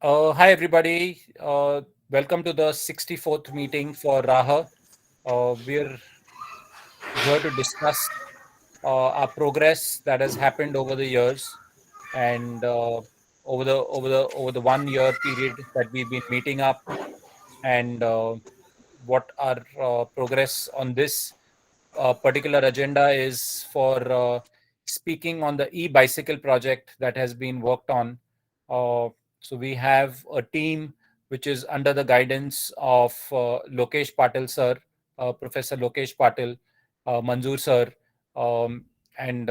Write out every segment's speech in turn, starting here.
Hi, everybody. Welcome to the 64th meeting for Raha. We're here to discuss our progress that has happened over the years and over the 1 year period that we've been meeting up and what our progress on this particular agenda is for speaking on the e-bicycle project that has been worked on. So we have a team which is under the guidance of Lokesh Patil sir, Professor Lokesh Patil, Manzoor sir, um, and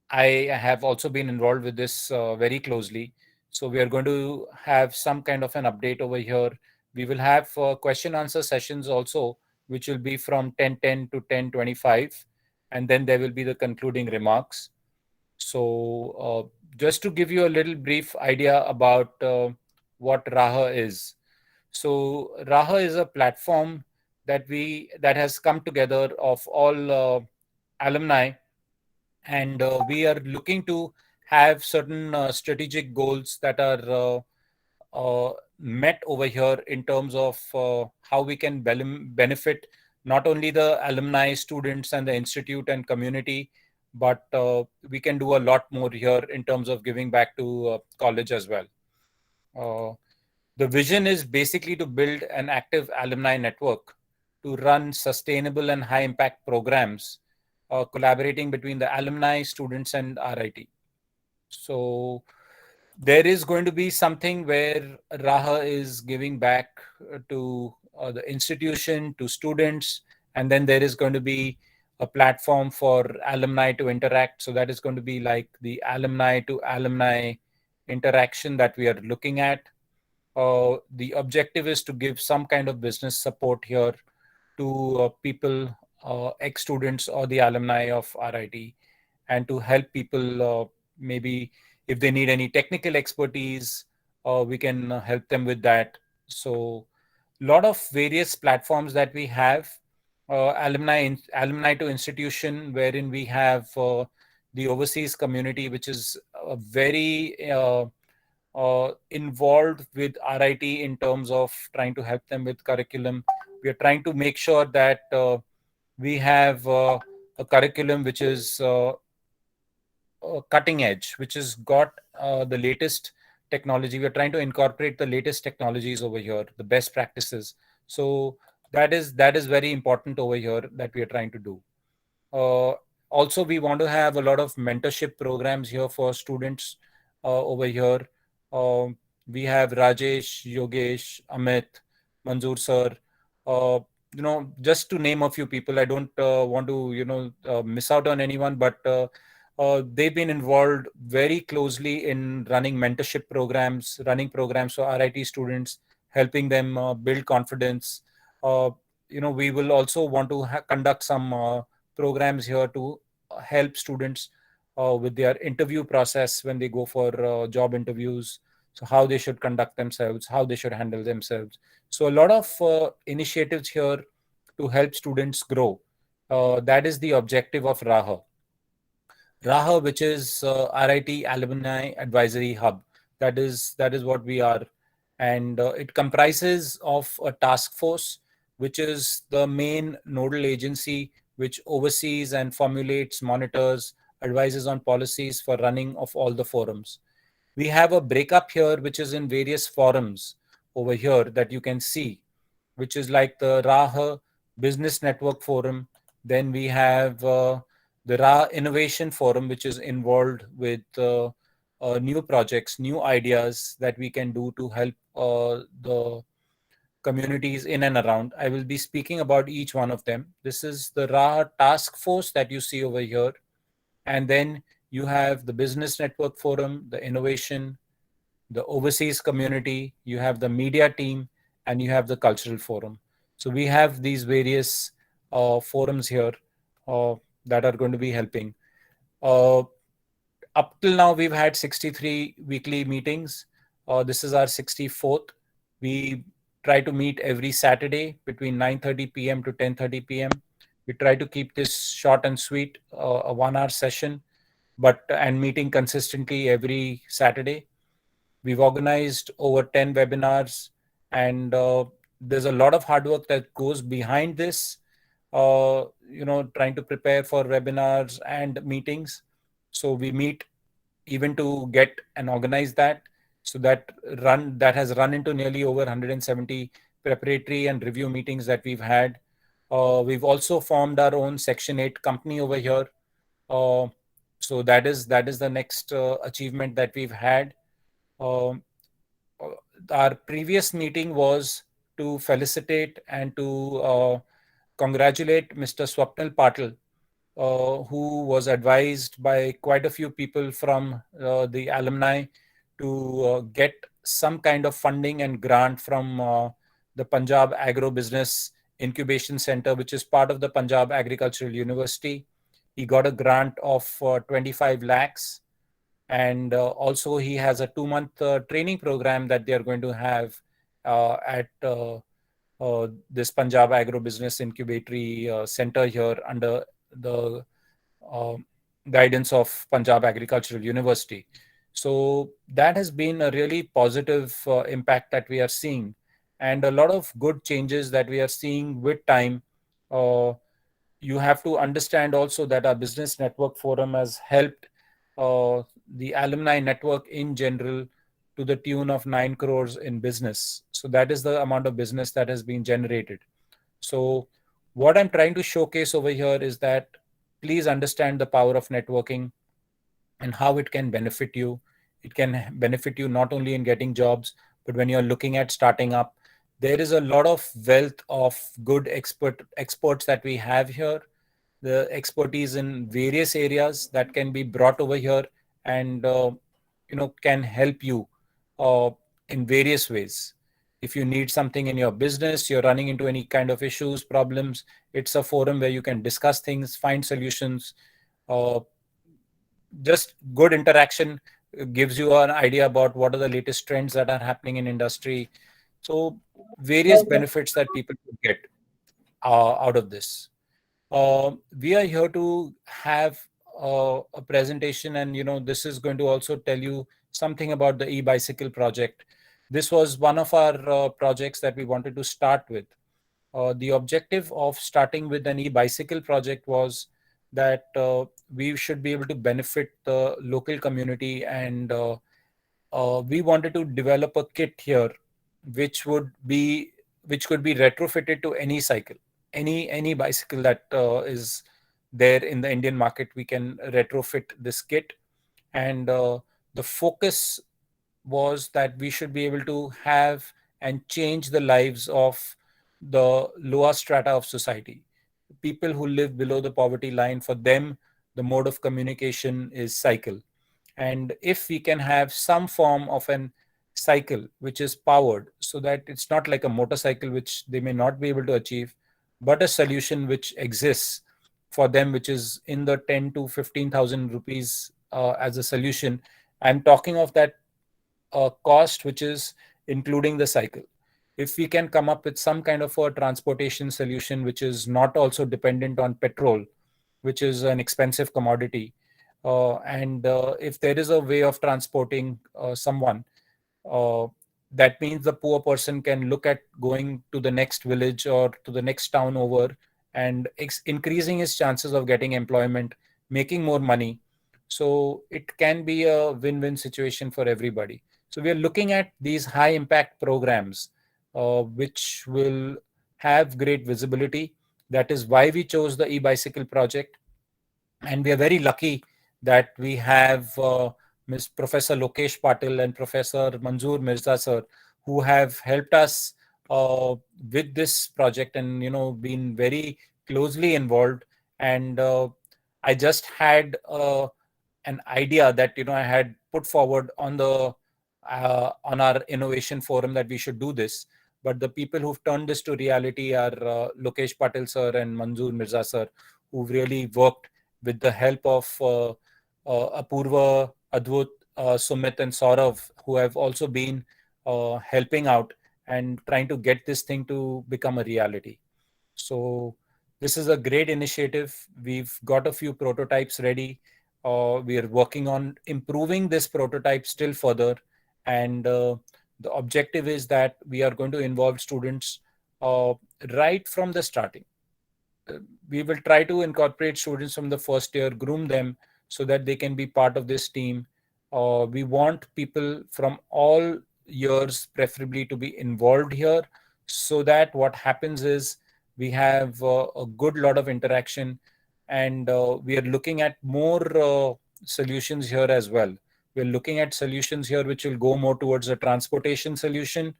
I have also been involved with this very closely. So we are going to have some kind of an update over here. We will have question answer sessions also, which will be from 10:10 to 10:25, and then there will be the concluding remarks. So, just to give you a little brief idea about what Raha is. So, Raha is a platform that has come together of all alumni, and we are looking to have certain strategic goals that are met over here in terms of how we can benefit not only the alumni, students, and the institute and community, but we can do a lot more here in terms of giving back to college as well. Uh, the vision is basically to build an active alumni network to run sustainable and high impact programs, collaborating between the alumni, students, and RIT. So there is going to be something where Raha is giving back to the institution, to students, and then there is going to be a platform for alumni to interact. So that is going to be like the alumni to alumni interaction that we are looking at. The objective is to give some kind of business support here to people, ex students, or the alumni of RIT, and to help people maybe if they need any technical expertise, we can help them with that. So, a lot of various platforms that we have, alumni to institution, wherein we have the overseas community, which is very involved with RIT in terms of trying to help them with curriculum. We are trying to make sure that we have a curriculum which is cutting edge, which has got the latest technology. We're trying to incorporate the latest technologies over here, the best practices. So that is very important over here that we are trying to do. Uh, Also, we want to have a lot of mentorship programs here for students over here. Um, we have Rajesh, Yogesh, Amit, Manzoor sir. Uh, just to name a few people, I don't want to, miss out on anyone, but they've been involved very closely in running mentorship programs, running programs for RIT students, helping them build confidence. Uh, we will also want to conduct some programs here to help students with their interview process when they go for job interviews. So, how they should conduct themselves, how they should handle themselves. So, a lot of initiatives here to help students grow. That is the objective of Raha. Raha, which is RIT Alumni Advisory Hub. That is what we are, and it comprises of a task force, which is the main nodal agency which oversees and formulates, monitors, advises on policies for running of all the forums. We have a breakup here, which is in various forums over here that you can see, which is like the Raha Business Network Forum. Then we have the Raha Innovation Forum, which is involved with new projects, new ideas that we can do to help the communities in and around. I will be speaking about each one of them. This is the Raha Task Force that you see over here. And then you have the Business Network Forum, the Innovation, the overseas community, you have the media team, and you have the cultural forum. So we have these various forums here uh, that are going to be helping. Uh, Up till now, we've had 63 weekly meetings. This is our 64th. We try to meet every Saturday between 9:30 p.m. to 10:30 p.m. We try to keep this short and sweet, a 1 hour session, but and meeting consistently every Saturday. We've organized over 10 webinars, and there's a lot of hard work that goes behind this, trying to prepare for webinars and meetings. So we meet even to get and organize that. So that has run into nearly over 170 preparatory and review meetings that we've had. We've also formed our own Section 8 company over here. Uh, so that is the next achievement that we've had. Um, our previous meeting was to felicitate and to congratulate Mr. Swapnil Patil, who was advised by quite a few people from the alumni to get some kind of funding and grant from the Punjab Agro Business Incubation Center, which is part of the Punjab Agricultural University. He got a grant of 25 lakhs, and also he has a 2-month training program that they are going to have at this Punjab Agro Business Incubatory Center here under the uh, guidance of Punjab Agricultural University. So that has been a really positive impact that we are seeing, and a lot of good changes that we are seeing with time. Uh, you have to understand also that our business network forum has helped the alumni network in general to the tune of 9 crores in business. So that is the amount of business that has been generated. So what I'm trying to showcase over here is that please understand the power of networking and how it can benefit you. It can benefit you not only in getting jobs, but when you're looking at starting up, there is a lot of wealth of good experts that we have here, the expertise in various areas that can be brought over here, and can help you uh, in various ways. If you need something in your business, you're running into any kind of issues, problems, it's a forum where you can discuss things, find solutions. uh, just good interaction gives you an idea about what are the latest trends that are happening in industry. So various benefits that people could get out of this. We are here to have a presentation, and this is going to also tell you something about the e-bicycle project. This was one of our projects that we wanted to start with. The objective of starting with an e-bicycle project was that we should be able to benefit the local community, and we wanted to develop a kit here which would be which could be retrofitted to any cycle, any bicycle that is there in the Indian market. We can retrofit this kit, and the focus was that we should be able to have and change the lives of the lower strata of society, people who live below the poverty line. For them, the mode of communication is cycle, and if we can have some form of an cycle which is powered, so that it's not like a motorcycle which they may not be able to achieve, but a solution which exists for them, which is in the 10 to 15,000 rupees as a solution. I'm talking of that cost which is including the cycle. If we can come up with some kind of a transportation solution which is not also dependent on petrol, which is an expensive commodity, and if there is a way of transporting someone, uh, that means the poor person can look at going to the next village or to the next town over, and increasing his chances of getting employment, making more money. So it can be a win-win situation for everybody. So we are looking at these high impact programs which will have great visibility. That is why we chose the e-bicycle project, and we are very lucky that we have Ms. Professor Lokesh Patil and Professor Manzoor Mirza sir, who have helped us with this project, and been very closely involved. And I just had an idea that I had put forward on our innovation forum that we should do this. But the people who've turned this to reality are Lokesh Patil sir and Manzoor Mirza sir, who've really worked with the help of Apurva, Advut, Sumit, and Saurav, who have also been helping out and trying to get this thing to become a reality. So this is a great initiative. We've got a few prototypes ready. We are working on improving this prototype still further, and the objective is that we are going to involve students uh, right from the starting. uh, we will try to incorporate students from the first year, groom them so that they can be part of this team. We want people from all years, preferably, to be involved here, so that what happens is we have a good lot of interaction, and we are looking at more solutions here as well. We're looking at solutions here which will go more towards a transportation solution,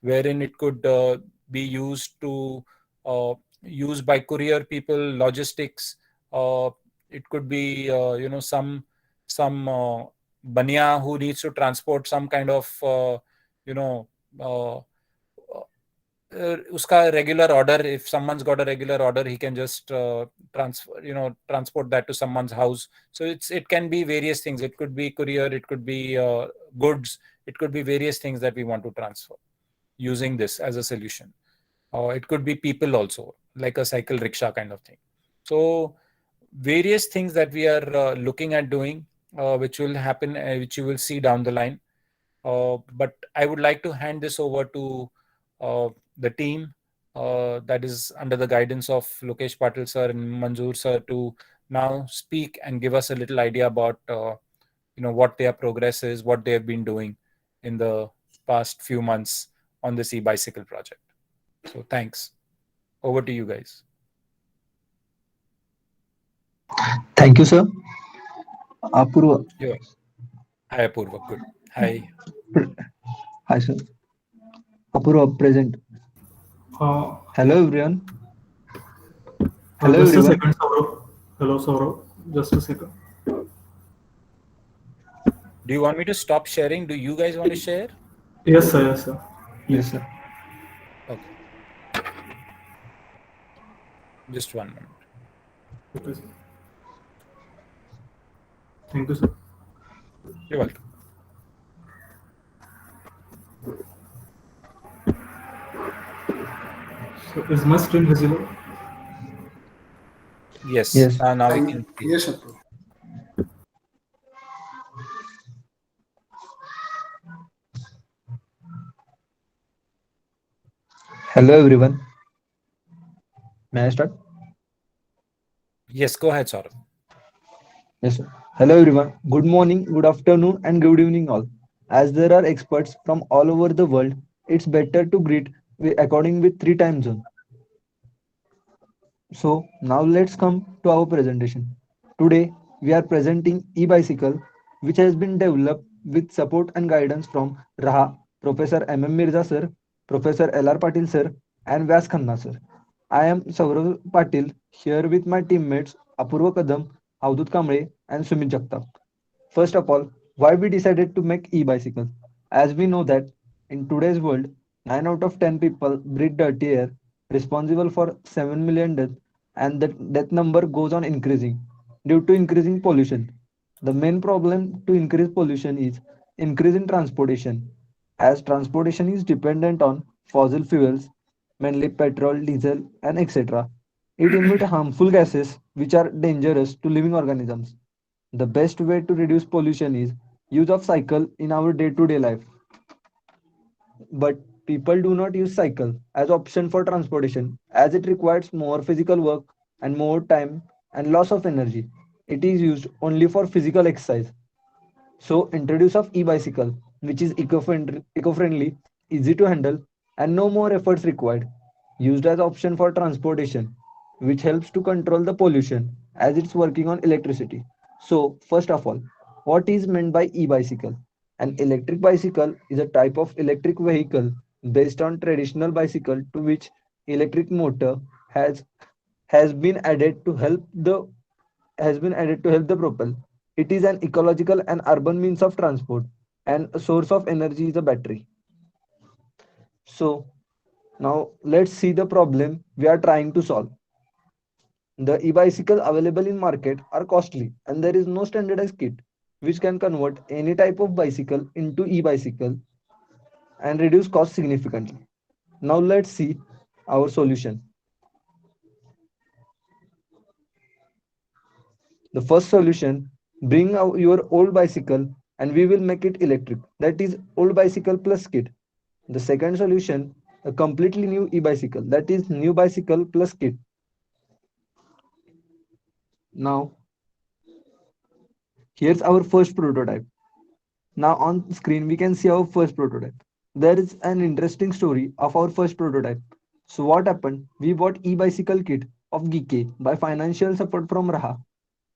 wherein it could be used to uh, used by courier people, logistics. Uh, it could be some bania who needs to transport some kind of you know uh, uska regular order. If someone's got a regular order, he can just transfer, transport that to someone's house. So it can be various things. It could be courier, it could be goods, it could be various things that we want to transfer using this as a solution. It could be people also, like a cycle rickshaw kind of thing. So various things that we are looking at doing, which will happen, which you will see down the line. But I would like to hand this over to the team that is under the guidance of Lokesh Patil sir and Manzoor sir to now speak and give us a little idea about what their progress is, what they have been doing in the past few months on this e-bicycle project. So thanks. Over to you guys. Thank you, sir. Apurva. Yeah. Hi, Apurva. Good. Hi. Hi, sir. Apurva present. Uh, Hello, everyone. Hello, just a everyone. second, Saurav. Hello, Saurav. Just a second. Do you want me to stop sharing? Do you guys want to share? Yes, sir. Yes, sir. Yes, Please. sir. Okay. Just 1 minute. Okay, sir. Thank you, sir. You're welcome. So, is my screen visible? Yes. Yes. Now we can see. Yes, Apurva. Hello, everyone. May I start? Yes, go ahead, Saurabh. Yes, sir. Hello, everyone. Good morning, good afternoon, and good evening, all. As there are experts from all over the world, it's better to greet according with three time zone. So now let's come to our presentation. Today we are presenting e-bicycle, which has been developed with support and guidance from Raha, Professor M. Mirza sir, Professor L.R. Patil sir, and Vyas Khanna sir. I am Saurav Patil here with my teammates Apurva Kadam, Avdut Kamble, and Sumit Jagtap. First of all, why we decided to make e-bicycle? As we know that in today's world, 9 out of 10 people breathe dirty air, responsible for 7 million deaths, and that death number goes on increasing due to increasing pollution. The main problem to increase pollution is increase in transportation, as transportation is dependent on fossil fuels, mainly petrol, diesel, and etc. It emits harmful gases which are dangerous to living organisms. The best way to reduce pollution is use of cycle in our day-to-day life. But people do not use cycle as option for transportation as it requires more physical work and more time and loss of energy. It is used only for physical exercise. So introduce of e-bicycle, which is eco-friendly, easy to handle, and no more efforts required. Used as option for transportation, which helps to control the pollution as it's working on electricity. So first of all, what is meant by e-bicycle? An electric bicycle is a type of electric vehicle based on traditional bicycle to which electric motor has has been added to help the propel. It is an ecological and urban means of transport, and a source of energy is a battery. So now let's see the problem we are trying to solve. The e-bicycle available in market are costly, and there is no standardized kit which can convert any type of bicycle into e-bicycle and reduce cost significantly. Now let's see our solution. The first solution, bring out your old bicycle and we will make it electric. That is old bicycle plus kit. The second solution, a completely new e-bicycle. That is new bicycle plus kit. Now, here's our first prototype. Now on screen, we can see our first prototype. There is an interesting story of our first prototype. So what happened? We bought e-bicycle kit of Geeky by financial support from Raha.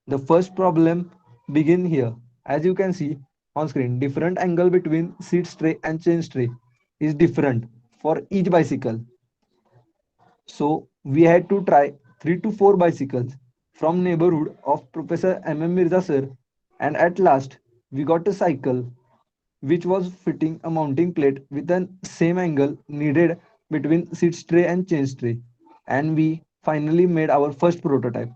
The first problem begin here. As you can see on screen, different angle between seat tray and chain tray is different for each bicycle. So we had to try 3 to 4 bicycles from neighborhood of Professor M.M. Mirza sir, and at last we got a cycle which was fitting a mounting plate with the same angle needed between seat tray and chain tray. And we finally made our first prototype,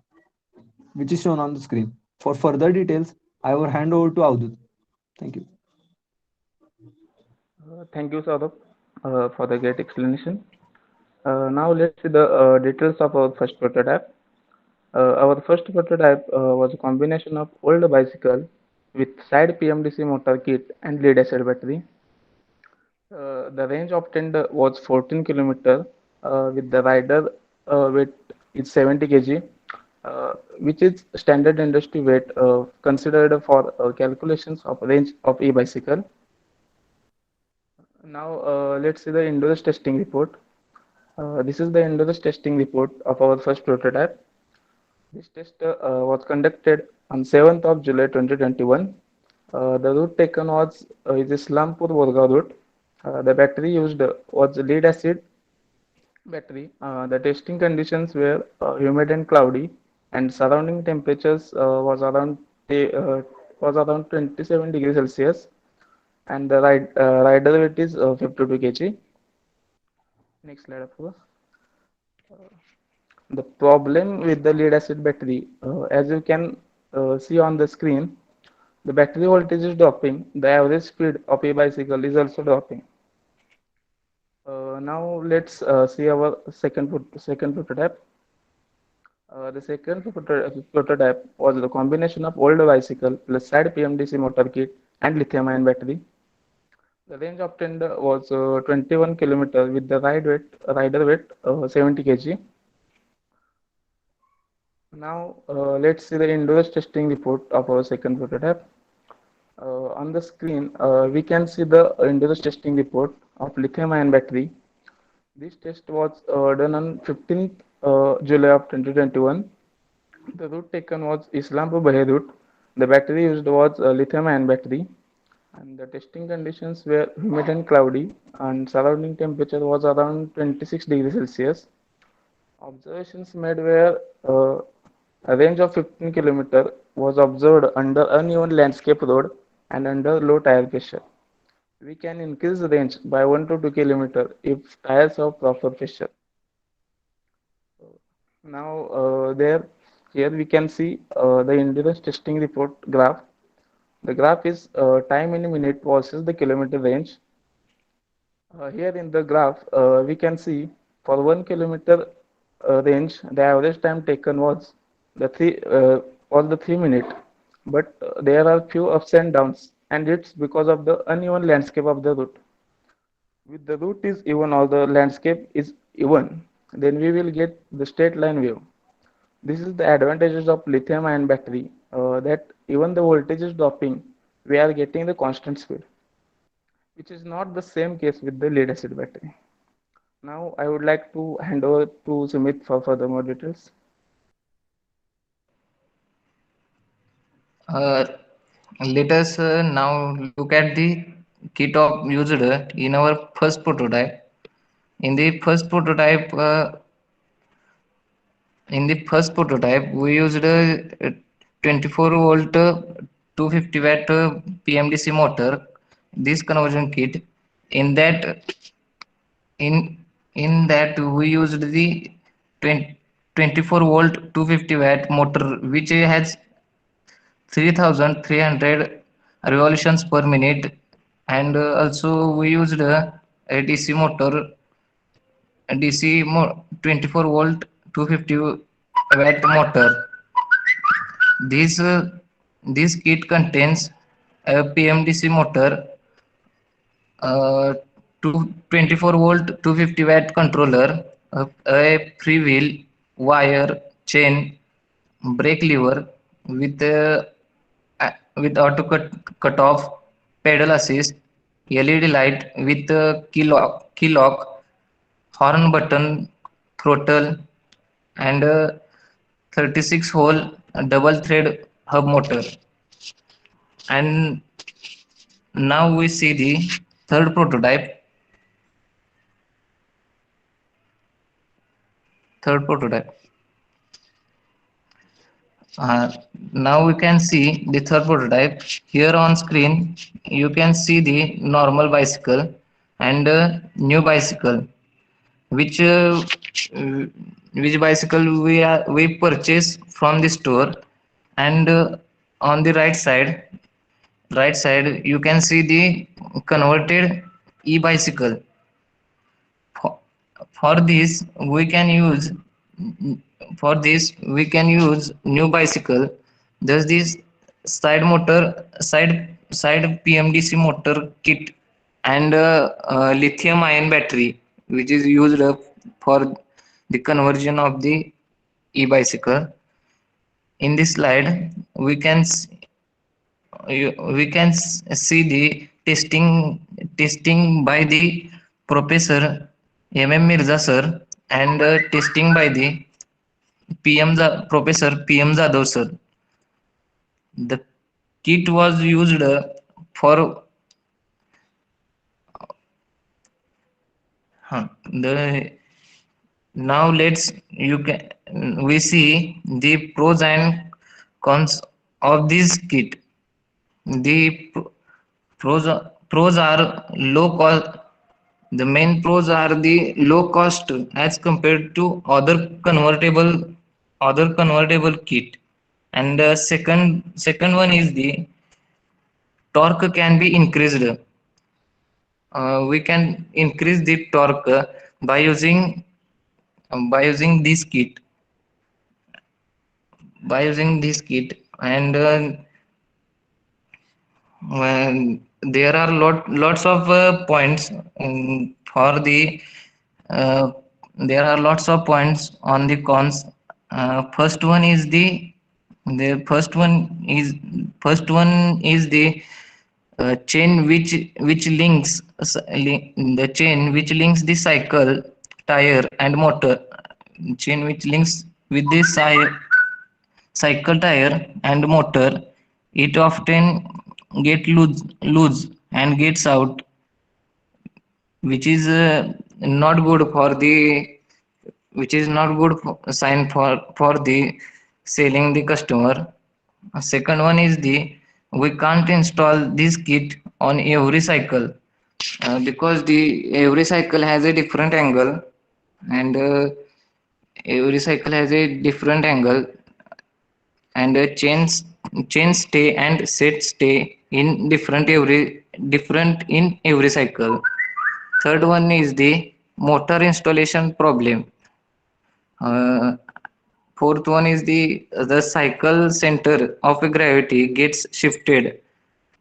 which is shown on the screen. For further details, I will hand over to Avdut. Thank you. Thank you, Saurabh, for the great explanation. Now let's see the details of our first prototype. Our first prototype was a combination of old bicycle with side PMDC motor kit and lead acid battery. The range obtained was 14 kilometer with the rider weight is 70 kg, which is standard industry weight considered for calculations of range of e-bicycle. Now let's see the endurance testing report. This is the endurance testing report of our first prototype. This test was conducted on 7th of July 2021. The route taken was is Islampur Vorga route. The battery used was lead acid battery. The testing conditions were humid and cloudy, and surrounding temperatures was around 27 degrees Celsius, and the rider weight is 52 kg. Next slide, of course. The problem with the lead acid battery, as you can see on the screen, the battery voltage is dropping. The average speed of a bicycle is also dropping. Now let's see our second prototype. The second prototype was the combination of old bicycle plus side PMDC motor kit and lithium-ion battery. The range obtained was 21 kilometer with the rider weight 70 kg. Now let's see the endurance testing report of our second prototype. On the screen, we can see the endurance testing report of lithium-ion battery. This test was done on 15th July of 2021. The route taken was Islampur Bahe route. The battery used was a lithium-ion battery, and the testing conditions were humid and cloudy, and surrounding temperature was around 26 degrees Celsius. Observations made were a range of 15 km was observed under uneven landscape road and under low tire pressure. We can increase the range by 1 to 2 km if tires have proper pressure. Now here we can see the endurance testing report graph. The graph is time in a minute versus the kilometer range. Here in the graph, we can see for 1 kilometer range, the average time taken was the 3 minute, but there are few ups and downs, and it's because of the uneven landscape of the route. If the route is even or the landscape is even, then we will get the straight line view. This is the advantages of lithium ion battery, that even the voltage is dropping, we are getting the constant speed, which is not the same case with the lead acid battery. Now I would like to hand over to Sumit for further more details. Uh, Let us now look at the kit of used in our first prototype. In the first prototype, uh, we used a 24 volt 250 watt PMDC motor. This conversion kit. In that, in that we used the 20, 24 volt 250 watt motor, which has 3,300 revolutions per minute, and also we used a DC motor, a 24 volt 250 watt motor. This this kit contains a PMDC motor, uh, 24 volt 250 watt controller, a freewheel, wire, chain, brake lever with auto cut off, pedal assist, LED light with key lock, horn button, throttle, and 36 hole double thread hub motor. And now we see the third prototype. Third prototype. Uh, Now we can see the third prototype. Here on screen, you can see the normal bicycle and new bicycle, which uh, which bicycle we purchase from the store. And on the right side you can see the converted e-bicycle. For, for this we can use new bicycle. Thus this side PMDC motor kit and lithium ion battery, which is used for the conversion of the e-bicycle. In this slide we can see the testing by the Professor Mirza sir, and testing by the Professor PM Jadhav sir. The kit was used for the now we see the pros and cons of this kit. The pros are low cost. The main pros are the low cost as compared to other convertible kit. And second one is the torque can be increased. We can increase the torque by using this kit. And there are lots of points for the there are lots of points on the cons. First one is the the chain which links the chain which links the cycle, tire and motor. Chain which links with the cycle, tire and motor. It often get loose and gets out, which is not good for the sign for the selling the customer. Second one is the we can't install this kit on every cycle because the every cycle has a different angle, and every cycle has a different angle, and chain stay and set stay in different in every cycle. Third one is the motor installation problem. Fourth one is the cycle center of gravity gets shifted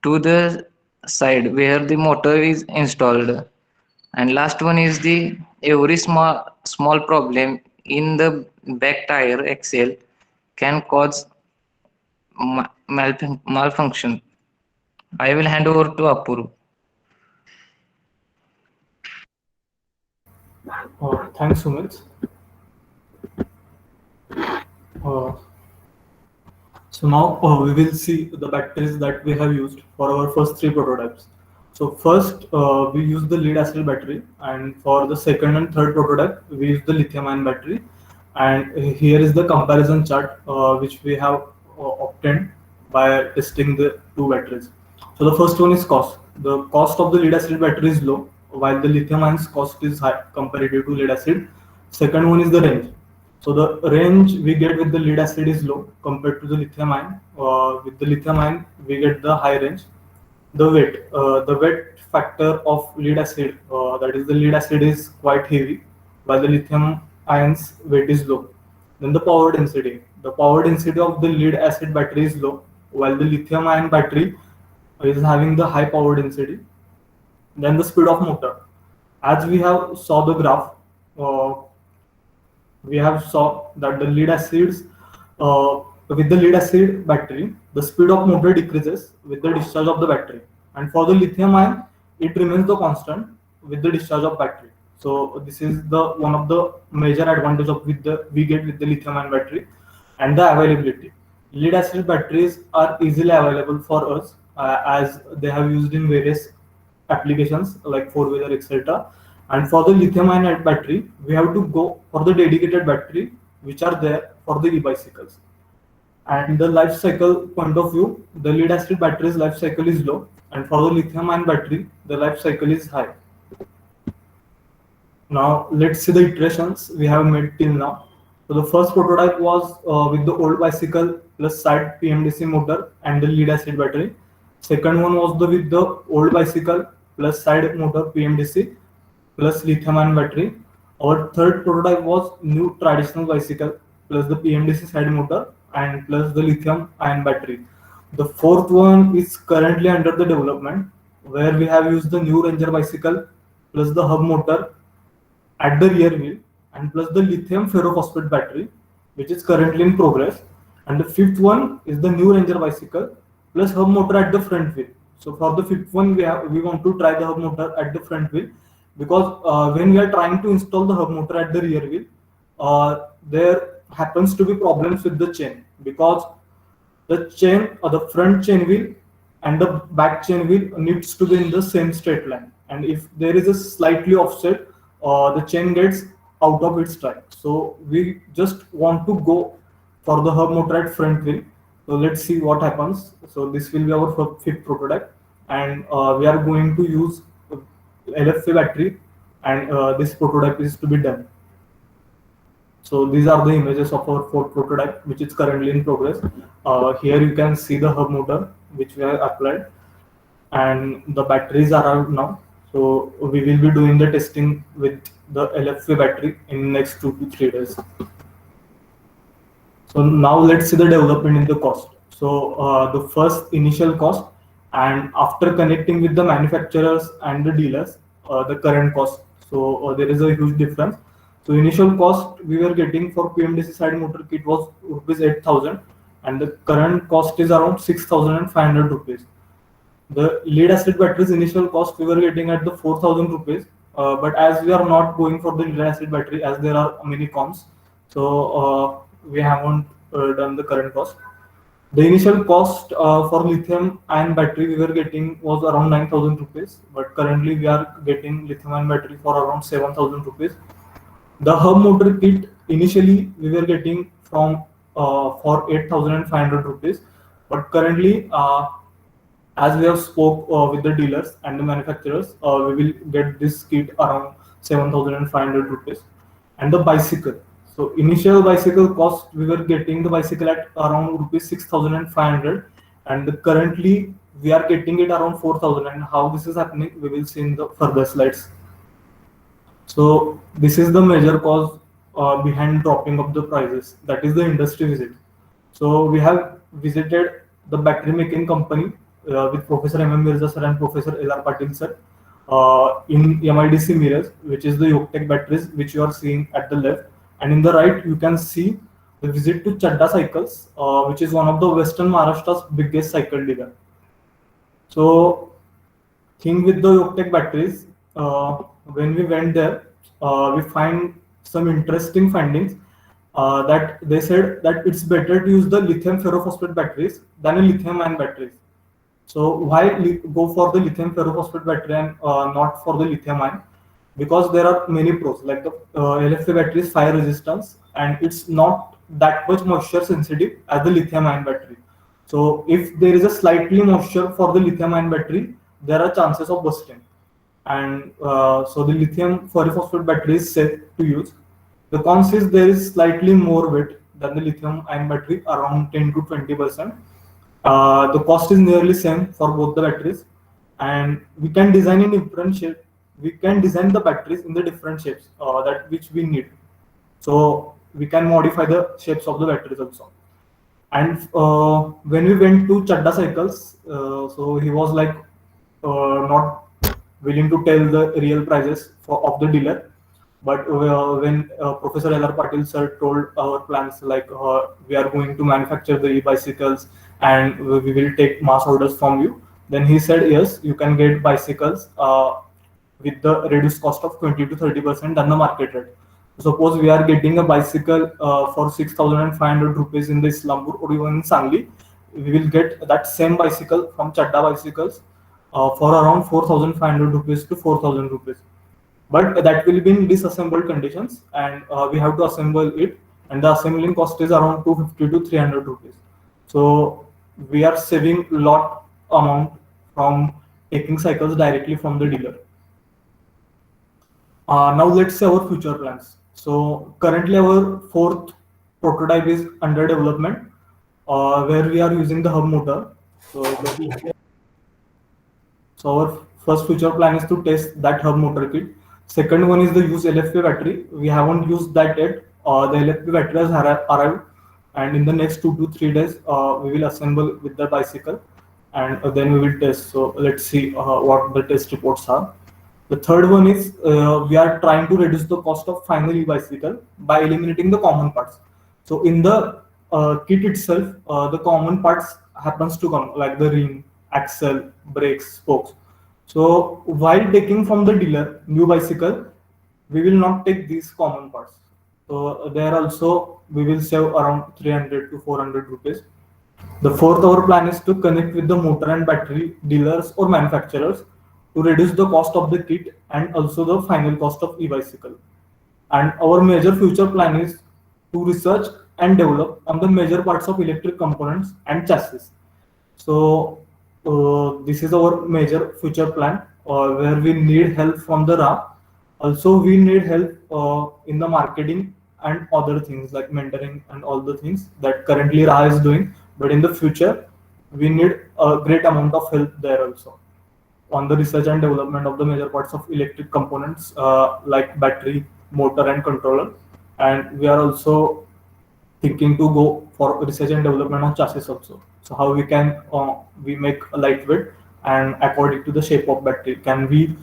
to the side where the motor is installed. And last one is the every small problem in the back tire axle can cause malfunction. I will hand over to Apuru. Thanks, Sumit. So now we will see the batteries that we have used for our first three prototypes. So first we use the lead acid battery, and for the second and third prototype we use the lithium ion battery. And here is the comparison chart which we have obtained by testing the two batteries. So the first one is cost. The cost of the lead acid battery is low, while the lithium ion's cost is high comparative to lead acid. Second one is the range. So the range we get with the lead acid is low compared to the lithium ion. With the lithium ion, we get the high range. The weight factor of lead acid, that is the lead acid is quite heavy, while the lithium ion's weight is low. Then the power density. The power density of the lead acid battery is low, while the lithium ion battery is having the high power density. Then the speed of motor. As we have saw the graph, uh, we have saw that the lead acids with the lead acid battery, the speed of motor decreases with the discharge of the battery, and for the lithium ion, it remains the constant with the discharge of battery. So this is the one of the major advantage of we get with the lithium ion battery, and the availability. Lead acid batteries are easily available for us as they have used in various applications like four-wheeler, etc. And for the lithium-ion battery, we have to go for the dedicated battery, which are there for the e-bicycles. And the life cycle point of view, the lead acid battery's life cycle is low, and for the lithium-ion battery, the life cycle is high. Now let's see the iterations we have made till now. So the first prototype was with the old bicycle plus side PMDC motor and the lead acid battery. Second one was with the old bicycle plus side motor PMDC plus lithium-ion battery. Our third prototype was new traditional bicycle plus the PMDC side motor and plus the lithium-ion battery. The fourth one is currently under the development, where we have used the new Ranger bicycle plus the hub motor at the rear wheel and plus the lithium ferrophosphate battery, which is currently in progress. And the fifth one is the new Ranger bicycle plus hub motor at the front wheel. So for the fifth one, we want to try the hub motor at the front wheel, because when we are trying to install the hub motor at the rear wheel, there happens to be problems with the chain, because the chain or the front chain wheel and the back chain wheel needs to be in the same straight line, and if there is a slightly offset, the chain gets out of its track. So we just want to go for the hub motor at front wheel. So let's see what happens. So this will be our fifth prototype, and we are going to use LFP battery, and this prototype is to be done. So these are the images of our fourth prototype, which is currently in progress. Here you can see the hub motor which we have applied, and the batteries are out now. So we will be doing the testing with the LFP battery in next 2 to 3 days. So now let's see the development in the cost. So the first initial cost, and after connecting with the manufacturers and the dealers, the current cost. So there is a huge difference. So initial cost we were getting for PMDC side motor kit was rupees 8,000, and the current cost is around 6,500 rupees. The lead acid batteries initial cost we were getting at the 4,000 rupees, but as we are not going for the lead acid battery, as there are many cons, so we haven't done the current cost. The initial cost for lithium ion battery we were getting was around 9,000 rupees, but currently we are getting lithium ion battery for around 7,000 rupees. The hub motor kit initially we were getting from for 8,500 rupees, but currently as we have spoke with the dealers and the manufacturers, we will get this kit around 7,500 rupees. And the bicycle. So initial bicycle cost we were getting the bicycle at around rupees 6,500, and currently we are getting it around 4,000. And how this is happening, we will see in the further slides. So this is the major cause behind dropping of the prices. That is the industry visit. So we have visited the battery making company with Professor Mirza sir and Professor L.R. Patil sir in MIDC Mirrors, which is the Yoketek batteries, which you are seeing at the left. And in the right, you can see the visit to Chadda Cycles, which is one of the Western Maharashtra's biggest cycle dealer. So, thing with the Yoketek batteries, when we went there, we find some interesting findings that they said that it's better to use the lithium ferrophosphate batteries than a lithium ion batteries. So why go for the lithium ferrophosphate battery and not for the lithium ion? Because there are many pros, like the LFP battery is fire resistance, and it's not that much moisture sensitive as the lithium ion battery. So if there is a slightly moisture for the lithium ion battery, there are chances of busting. And so the lithium ferrophosphate battery is safe to use. The cons is there is slightly more weight than the lithium ion battery, around 10 to 20%. The cost is nearly same for both the batteries, and we can design in different shape. We can design the batteries in the different shapes that which we need. So we can modify the shapes of the batteries also. And when we went to Chadda Cycles, so he was like not willing to tell the real prices of the dealer. But when Professor L.R. Patil sir told our plans, like we are going to manufacture the e-bicycles and we will take mass orders from you, then he said, yes, you can get bicycles with the reduced cost of 20 to 30% than the market rate. Suppose we are getting a bicycle for 6,500 rupees in the Islampur or even in Sangli, we will get that same bicycle from Chadda Bicycles for around 4,500 rupees to 4,000 rupees. But that will be in disassembled conditions, and we have to assemble it, and the assembling cost is around 250 to 300 rupees. So we are saving lot amount from taking cycles directly from the dealer. Now let's say our future plans. So currently our fourth prototype is under development, where we are using the hub motor. So our first future plan is to test that hub motor kit. Second one is the use LFP battery. We haven't used that yet. The LFP battery has arrived, and in the next 2 to 3 days, we will assemble with the bicycle, and then we will test. So let's see what the test reports are. The third one is we are trying to reduce the cost of final e-bicycle by eliminating the common parts. So in the kit itself, the common parts happens to come like the ring, axle, brakes, spokes. So while taking from the dealer new bicycle, we will not take these common parts. So there also we will save around 300 to 400 rupees. The fourth our plan is to connect with the motor and battery dealers or manufacturers to reduce the cost of the kit and also the final cost of e-bicycle. And our major future plan is to research and develop on the major parts of electric components and chassis. So this is our major future plan where we need help from the RA. Also, we need help in the marketing and other things like mentoring and all the things that currently RA is doing. But in the future, we need a great amount of help there also on the research and development of the major parts of electric components like battery, motor, and controller. And we are also thinking to go for research and development on chassis also. So how we can we make a lightweight and according to the shape of battery, can we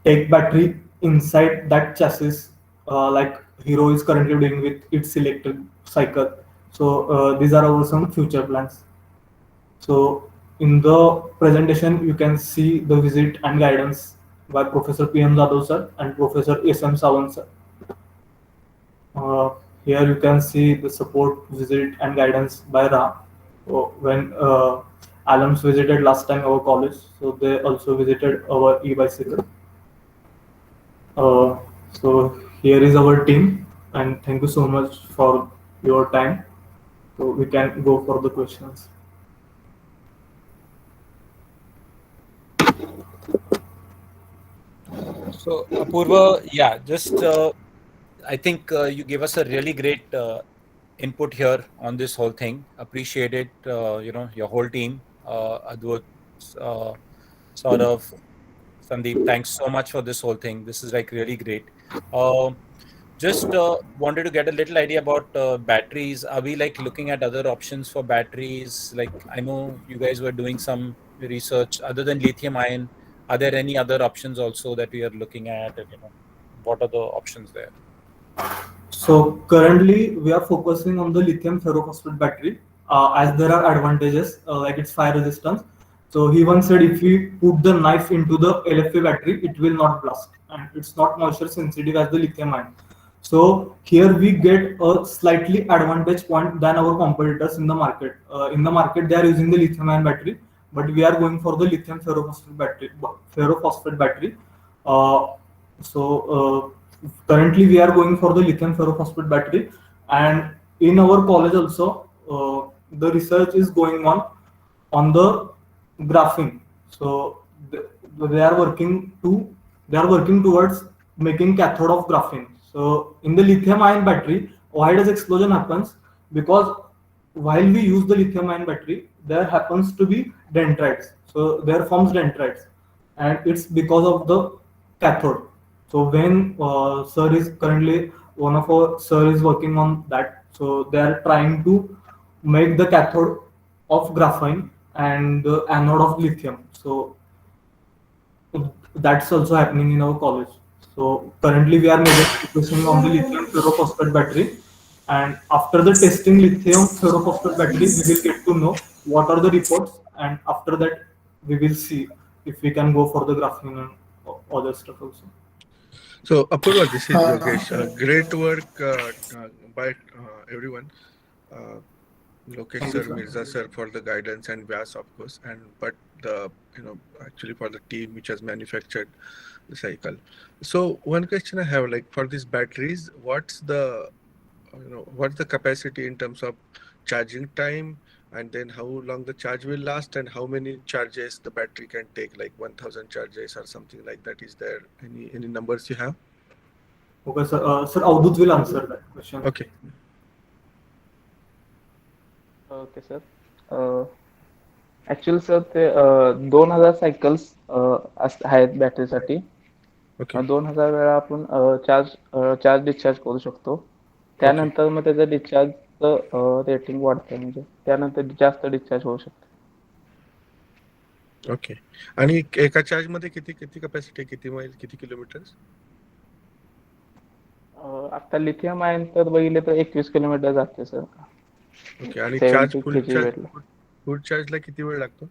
take battery inside that chassis like Hero is currently doing with its electric cycle. So these are our some future plans. So in the presentation, you can see the visit and guidance by Professor P.M. Jadhav sir and Professor S.M. Sawant sir. Here you can see the support, visit and guidance by Ra. So when alums visited last time our college, so they also visited our e-bicycle. So here is our team, and thank you so much for your time. So we can go for the questions. So, Apurva, yeah, just I think you gave us a really great input here on this whole thing. Appreciate it, your whole team, Advait, Saurav, Sandeep. Thanks so much for this whole thing. This is like really great. Just wanted to get a little idea about batteries. Are we like looking at other options for batteries? Like I know you guys were doing some research other than lithium ion. Are there any other options also that we are looking at? And, what are the options there? So currently we are focusing on the lithium ferrophosphate battery as there are advantages like its fire resistance. So he once said if we put the knife into the LFP battery, it will not blast, and it's not moisture sensitive as the lithium ion. So here we get a slightly advantage point than our competitors in the market. In the market they are using the lithium ion battery, but we are going for the lithium ferrophosphate battery. Currently we are going for the lithium ferrophosphate battery, and in our college also the research is going on the graphene. So they are working towards making cathode of graphene. So in the lithium ion battery, why does explosion happens? Because while we use the lithium ion battery, there happens to be dendrites. So there forms dendrites, and it's because of the cathode. So when sir is currently one of our sir is working on that, so they are trying to make the cathode of graphene and the anode of lithium. So that's also happening in our college. So currently we are mainly focusing on the lithium ferrophosphate battery, and after the testing lithium ferrophosphate battery, we will get to know what are the reports, and after that we will see if we can go for the graphene and other stuff also. So, Apurva, this is Yogesh. Great work by everyone. Lokesh Thank you, sir, sir. Mirza sir for the guidance, and Vyas of course, and but the actually for the team which has manufactured the cycle. So one question I have, like for these batteries, what's the what's the capacity in terms of charging time, and then how long the charge will last, and how many charges the battery can take, like 1,000 charges or something like that? Is there any numbers you have? Okay, sir. Sir, Avadut will answer that question. Okay. Okay sir. Actually sir ते 2000 cycles आहेत बॅटरीसाठी. Okay. 2000 वेळा आपण charge discharge करू शकतो. त्यानंतर मग त्याचं डिस्चार्जचं rating वाढतं, म्हणजे त्यानंतर जास्त डिस्चार्ज होऊ शकतं. ओके. आणि एका चार्ज मध्ये किती कॅपॅसिटी, किती माइल, किती किलोमीटर? आता लिथियम आयन तर बघितले तर 21 किलोमीटर जाते सर. ओके. आणि 70 चार्ज फुल kg वेटला. चार्जला किती वेळ लागतो?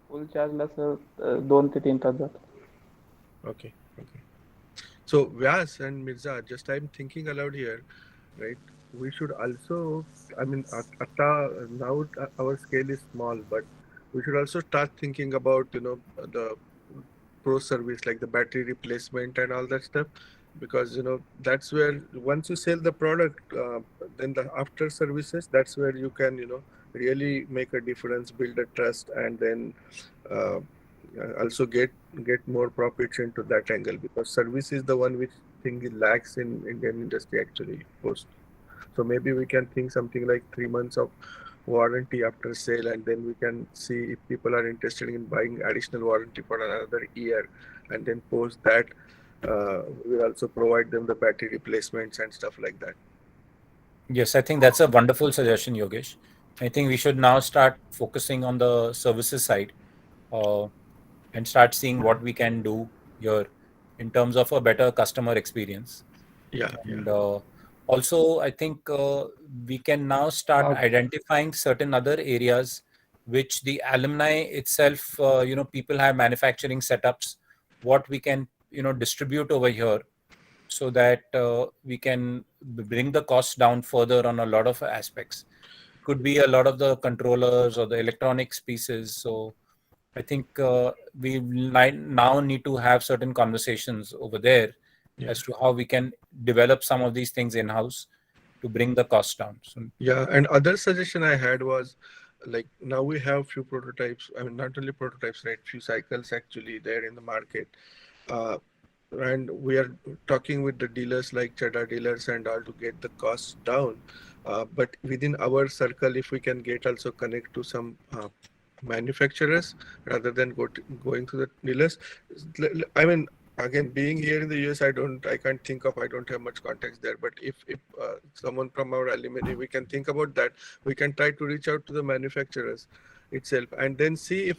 फुल चार्जला सर 2 ते 3 तास जातात. Okay. So Vyas and Mirza, just I'm thinking aloud here, right? We should also, I mean, now our scale is small, but we should also start thinking about the pro service, like the battery replacement and all that stuff, because that's where once you sell the product, then the after services, that's where you can really make a difference, build a trust, and then also get more profits into that angle, because service is the one which thing lacks in Indian industry actually post. So maybe we can think something like 3 months of warranty after sale, and then we can see if people are interested in buying additional warranty for another year, and then post that we will also provide them the battery replacements and stuff like that. Yes, I think that's a wonderful suggestion, Yogesh. I think we should now start focusing on the services side and start seeing what we can do here in terms of a better customer experience. Yeah. And also, I think we can now start identifying certain other areas which the alumni itself, people have manufacturing setups, what we can, distribute over here, so that we can bring the costs down further on a lot of aspects. Could be a lot of the controllers or the electronics pieces. So I think we now need to have certain conversations over there as to how we can develop some of these things in-house to bring the cost down. So, yeah, and other suggestion I had was, like, now we have few prototypes. I mean, not only prototypes, right? Few cycles actually there in the market. And we are talking with the dealers like Chada dealers and all to get the costs down. But within our circle, if we can get also connect to some manufacturers rather than going to the dealers. I mean, again, being here in the US, I don't have much context there. But if someone from our alumni, we can think about that. We can try to reach out to the manufacturers itself, and then see if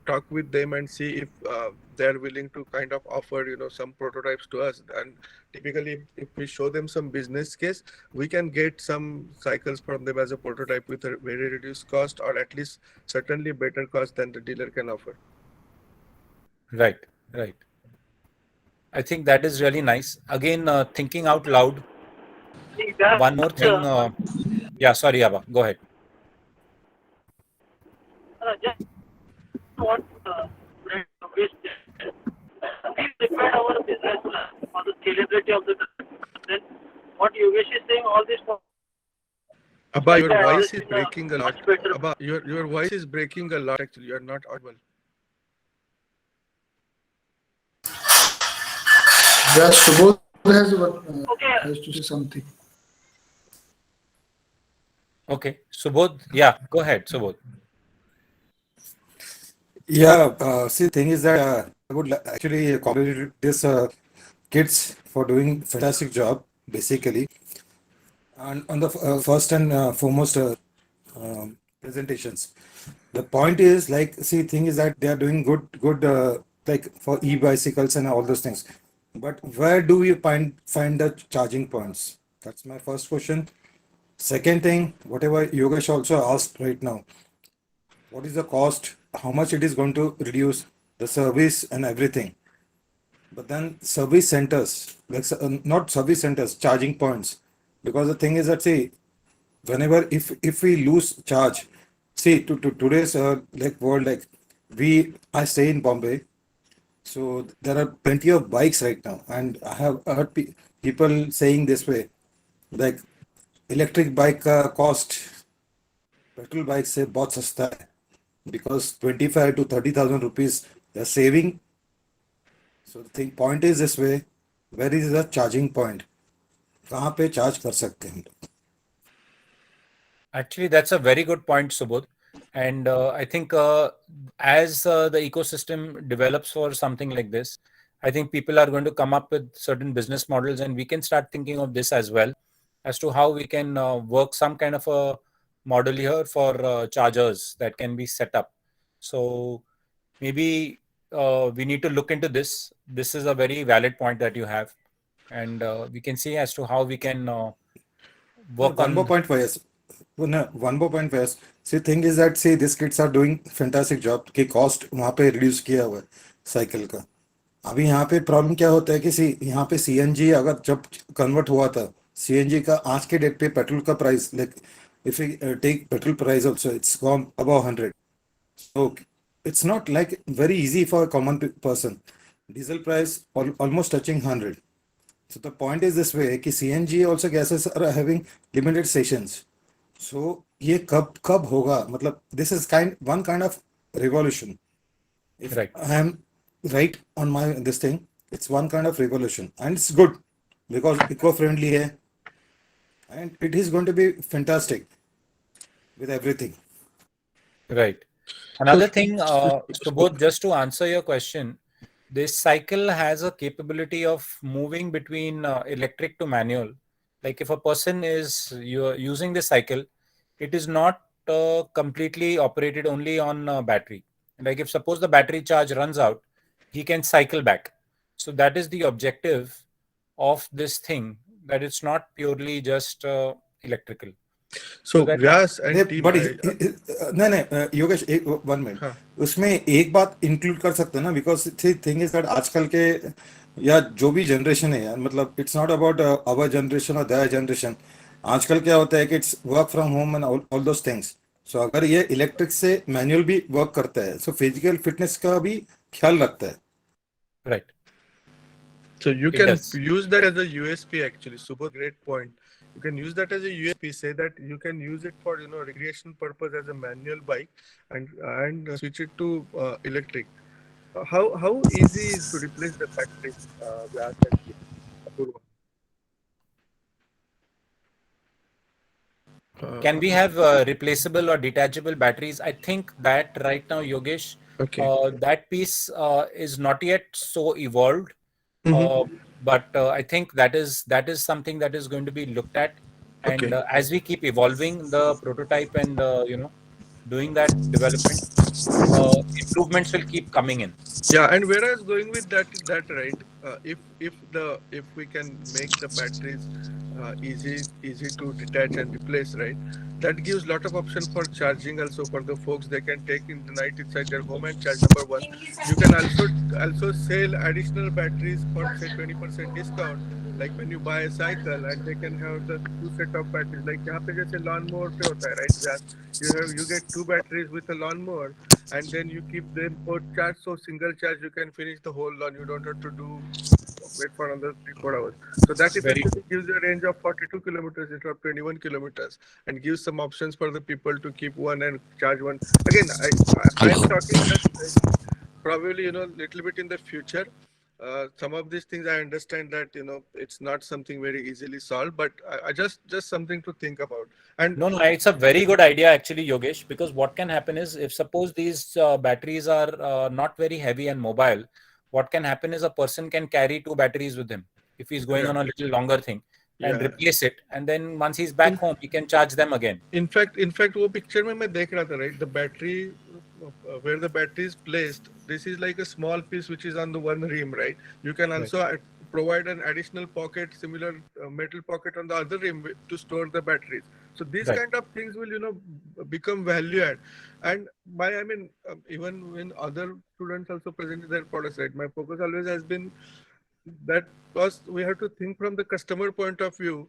talk with them and see if they're willing to kind of offer some prototypes to us. And typically, if we show them some business case, we can get some cycles from them as a prototype with a very reduced cost, or at least certainly better cost than the dealer can offer. Right. I think that is really nice. Again, thinking out loud. One more thing. Yeah, sorry, Abba. Go ahead. Just what we prepared our business plan for the scalability of the business. Then what Yogesh is saying, all this. Abba, your voice is breaking a lot. Abba, your voice is breaking a lot. Actually, you are not audible. Yeah, Subodh has to say something. Okay, Subodh. Yeah, go ahead, Subodh. Yeah, see, the thing is that I would actually congratulate these kids for doing fantastic job, basically. on the first and foremost presentations. The point is like, see, thing is that they are doing good like for e-bicycles and all those things. But where do we find the charging points? That's my first question. Second thing, whatever Yogesh also asked right now, what is the cost? How much it is going to reduce the service and everything? But then service centers, like not service centers, charging points. Because the thing is that, see, whenever if we lose charge, see, to today's like world, like I stay in Bombay, so there are plenty of bikes right now, and I have heard people saying this way, like electric bike का cost petrol bike से बहुत सस्ता है, because 25 to 30,000 rupees they're saving. So the thing point is this way, where is the charging point? कहाँ पे charge कर सकते हैं? Actually, that's a very good point, Subodh. And I think as the ecosystem develops for something like this, I think people are going to come up with certain business models, and we can start thinking of this as well, as to how we can work some kind of a model here for chargers that can be set up. So maybe we need to look into this. This is a very valid point that you have, and we can see as to how we can work One on. more point for us. No, one more point for us. See, thing is that, see, these kids are doing fantastic job कि cost वहाँ पे reduce किया हुआ है cycle का. अभी यहाँ पे प्रॉब्लम क्या होता है कि सी यहाँ पे सीएनजी अगर जब कन्वर्ट हुआ था, सीएनजी का आज के डेट पे पेट्रोल का price, like if you take petrol price also, it's gone above 100. So it's not like very easy for a common person. Diesel price almost touching 100. So the point is this way कि CNG also gases are having limited stations. So ये कब होगा, मतलब this is one kind of revolution. If Right. I am right on my this thing, it's one kind of revolution, and it's good because eco-friendly है, and it is going to be fantastic with everything. Right. Another thing, Subodh, just to answer your question, this cycle has a capability of moving between electric to manual. Like if a person is using this cycle, it is not completely operated only on battery. Like if suppose the battery charge runs out, he can cycle back. So that is the objective of this thing, that it's not purely just electrical. So that- Vyas and नहीं, team, but नहीं योगेश एक 1 minute, हाँ. उसमें एक बात include कर सकते हैं ना, बिकॉज थिंग इज दैट आजकल के या जो भी जनरेशन है यार, मतलब it's not about our generation और देयर जनरेशन. आजकल क्या होता है कि it's work from home and all those things. So अगर ये इलेक्ट्रिक से मैनुअल भी वर्क करता है, सो फिजिकल फिटनेस का भी ख्याल रखता है. Right. so you It can does. use that as a USP actually. Super great point. You can use that as a USP. Say that you can use it for recreation purpose as a manual bike, and switch it to electric. How easy is to replace the battery? Vyas and team? Apurva. Can we have replaceable or detachable batteries? I think that right now, Yogesh, Okay. that piece is not yet so evolved. Mhm. But I think that is something that is going to be looked at. And Okay. as we keep evolving the prototype and doing that development, improvements will keep coming in. Yeah, and where I was going with that right? If we can make the batteries easy to detach and replace, right? That gives lot of option for charging also for the folks. They can take in the night inside their home and charge. Number one, you can also sell additional batteries for say 20% discount. Like when you buy a cycle, and they can have the 2 set of batteries. Like यहाँ पे जैसे lawnmower पे होता है, right? That you get 2 batteries with a lawnmower, and then you keep them both charged. So single charge, you can finish the whole lawn. You don't have to wait for another 3-4 hours. So that Very effectively gives you a range of 42 kilometers instead of 21 kilometers, and gives some options for the people to keep one and charge one. Again, I'm talking just probably little bit in the future. Some of these things I understand that it's not something very easily solved, but I just something to think about. And No, it's a very good idea actually, Yogesh, because what can happen is if suppose these batteries are not very heavy and mobile, what can happen is a person can carry 2 batteries with him if he's going on a little longer thing. and Yeah. replace it, and then once he's back home, he can charge them again. In fact, वो picture में मैं देख रहा था, right? The battery, where the battery is placed, this is like a small piece which is on the one rim, right? You can also provide an additional pocket, similar metal pocket on the other rim to store the batteries. So these Right. kind of things will, become value add. And even when other students also presented their products, right? My focus always has been that because we have to think from the customer point of view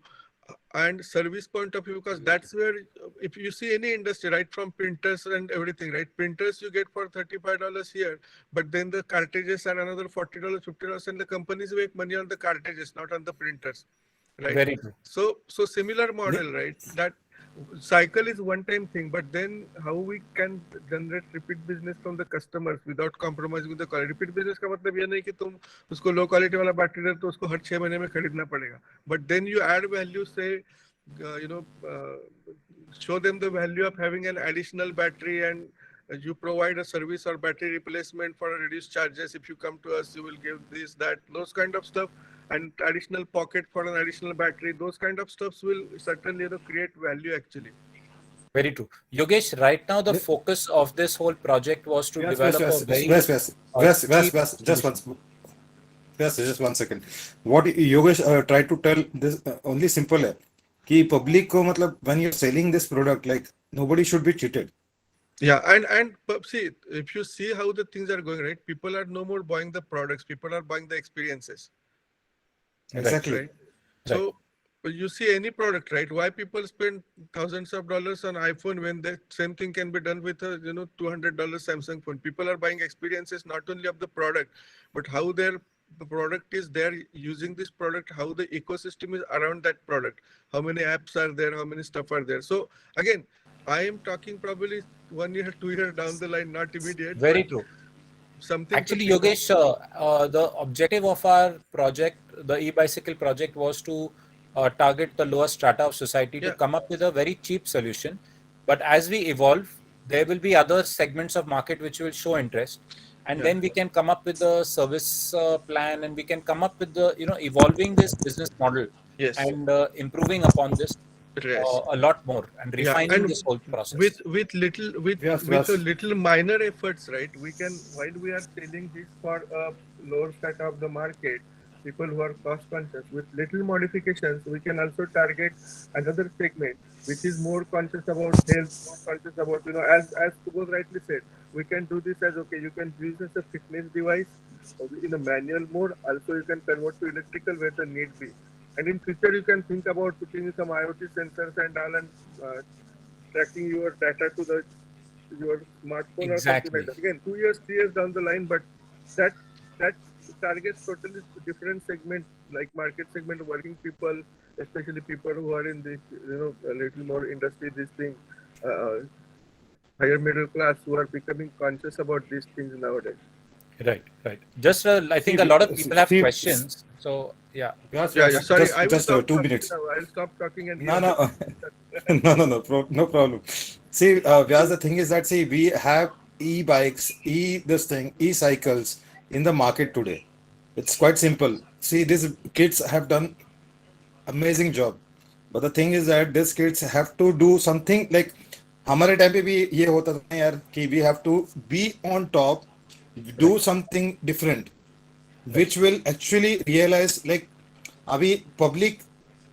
and service point of view, because that's where, if you see any industry, right, from printers and everything, right, printers you get for $35 here, but then the cartridges are another $40, $50, and the companies make money on the cartridges, not on the printers, right? Very true. So similar model, right? That cycle is one time thing, but then how we can generate repeat business from the customers without compromising with the quality. Repeat business का मतलब ये नहीं कि तुम उसको low quality वाला battery दे तो उसको हर 6 महीने में खरीदना पड़ेगा. But then you add value, say, show them the value of having an additional battery, and you provide a service or battery replacement for reduced charges. If you come to us, you will give this, that, those kind of stuff. And additional pocket for an additional battery, those kind of stuffs will certainly create value actually. Very true. Yogesh, right now the focus of this whole project was to develop a very just one second. What Yogesh tried to tell this only simple है कि public को मतलब when you're selling this product, like nobody should be cheated. Yeah, and see, if you see how the things are going, right, people are no more buying the products, people are buying the experiences. Exactly. Right? So you see any product, right? Why people spend thousands of dollars on iPhone when the same thing can be done with a $200 Samsung phone? People are buying experiences not only of the product, but how the product is there, using this product, how the ecosystem is around that product, how many apps are there, how many stuff are there. So again, I am talking probably 1 year, 2 years down the line, not immediate. Very true. Something actually, Yogesh, the objective of our project, the e-bicycle project, was to target the lower strata of society to come up with a very cheap solution. But as we evolve, there will be other segments of market which will show interest, and then we can come up with a service plan, and we can come up with the evolving this business model and improving upon this a lot more and refining this whole process with a little minor efforts, right? We can, while we are selling this for a lower strata of the market, people who are cost conscious, with little modifications, we can also target another segment which is more conscious about health, more conscious about, as Subodh rightly said, we can do this as, you can use this as a fitness device in a manual mode. Also, you can convert to electrical where the need be. And in future, you can think about putting some IoT sensors and all, and tracking your data to your smartphone or something like that. Again, 2 years, 3 years down the line, but that targets totally different segment, like market segment, working people, especially people who are in this, a little more industry, this thing, higher middle class, who are becoming conscious about these things nowadays. Right. Just, I think a lot of people have questions. So, Sorry, I will just stop 2 minutes. I'll stop talking and no problem. See, Vyas, the thing is that, we have e-bikes, e-cycles in the market today. It's quite simple. See, these kids have done amazing job, but the thing is that these kids have to do something like हमारे time पे भी ये होता था यार कि we have to be on top, do something different, which will actually realize, like, abhi public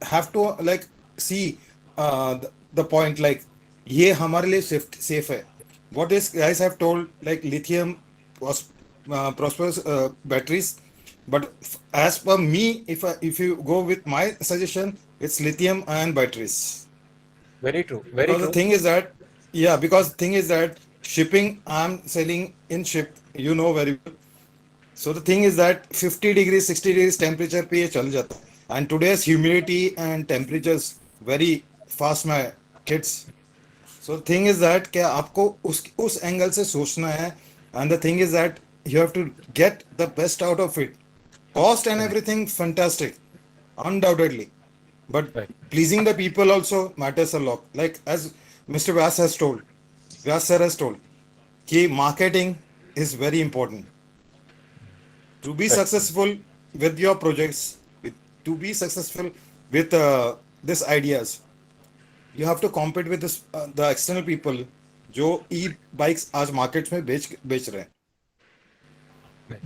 have to like see the point, like ये हमारे लिए safe है. What these guys have told, like lithium prosperous batteries, but as per me, if you go with my suggestion, it's lithium ion batteries. Very true. Because the thing is that, because thing is that shipping, I'm selling in ship, very well. So the thing is that 50 degrees, 60 degrees temperature पे ये चल जाता है. And today's humidity and temperatures very fast, my kids. So the thing is that क्या आपको उस angle से सोचना है, and the thing is that you have to get the best out of it. Cost and everything fantastic, undoubtedly, but pleasing the people also matters a lot. Like as Mr. Vyas sir has told, कि marketing is very important. To be successful with your projects, to be successful with this ideas. You have to compete with this the external people जो ई bikes आज market में बेच रहे हैं.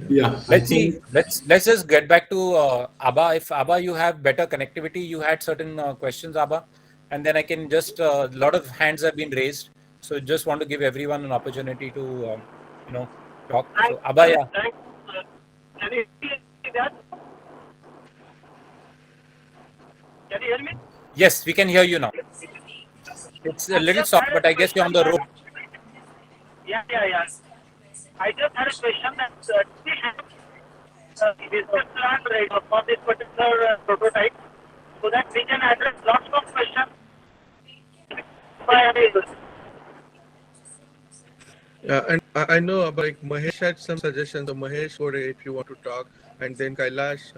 Yeah, I Let's see. think Let's just get back to Abba. If Abba, you have better connectivity, you had certain questions, Abba, and then I can just a lot of hands have been raised, so just want to give everyone an opportunity to talk. So Abba, yeah. Thanks. Can you see that? Can you hear me? Yes, we can hear you now. It's a little soft, but I guess you're on the road. Yeah. I just had a question that we have business plan right for this particular prototype so that we can address lots of questions by Yeah, and I know like Mahesh had some suggestions. So Mahesh, if you want to talk, and then Kailash,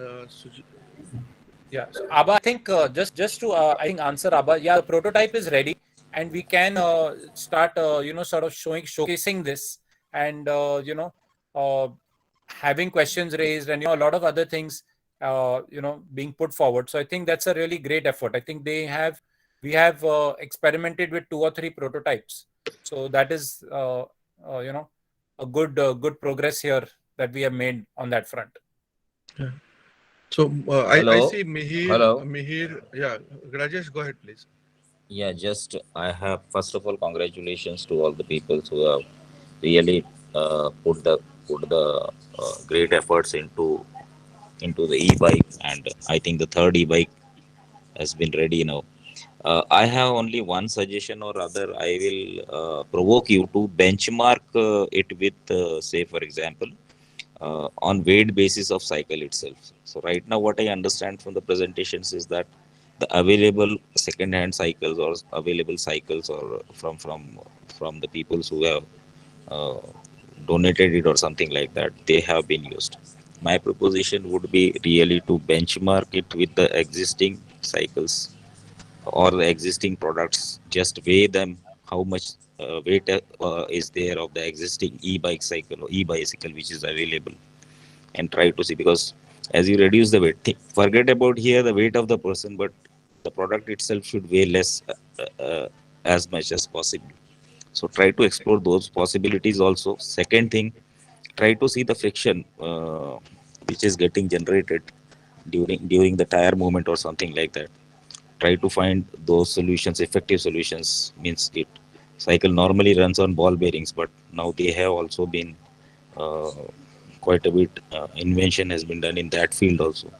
Yeah, so Abba, I think just to I think answer Abba. Yeah, the prototype is ready, and we can start sort of showcasing this, and having questions raised, and a lot of other things being put forward. So I think that's a really great effort. I think we have experimented with 2 or 3 prototypes, so that is a good progress here that we have made on that front. yeah. So I Hello. see Mihir. Hello. Mihir, yeah. Rajesh, go ahead, please. Yeah, just I have first of all congratulations to all the people who have really put the great efforts into the e-bike, and I think the third e-bike has been ready now. I have only one suggestion, or rather, I will provoke you to benchmark it with, say, for example, on weight basis of cycle itself. So right now, what I understand from the presentations is that the available second-hand cycles or available cycles or from the people who have donated it or something like that, they have been used. My proposition would be really to benchmark it with the existing cycles or the existing products, just weigh them, how much weight is there of the existing e-bike cycle or e-bicycle which is available, and try to see, because as you reduce the weight, forget about here the weight of the person, but the product itself should weigh less as much as possible. So try to explore those possibilities also. Second thing, try to see the friction which is getting generated during the tire movement or something like that. Try to find those solutions, effective solutions. Means it cycle normally runs on ball bearings, but now they have also been quite a bit invention has been done in that field also.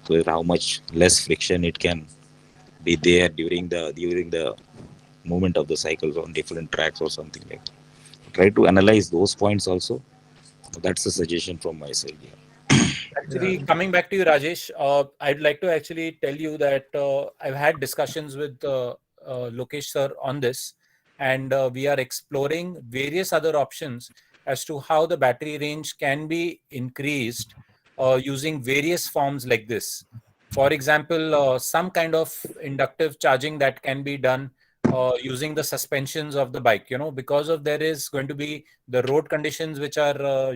So how much less friction it can be there during the movement of the cycles on different tracks or something like that. Try to analyze those points also. That's a suggestion from my side. Yeah. Actually, coming back to you, Rajesh, I'd like to actually tell you that I've had discussions with Lokesh sir on this, and we are exploring various other options as to how the battery range can be increased using various forms like this. For example, some kind of inductive charging that can be done using the suspensions of the bike, because of there is going to be the road conditions which are,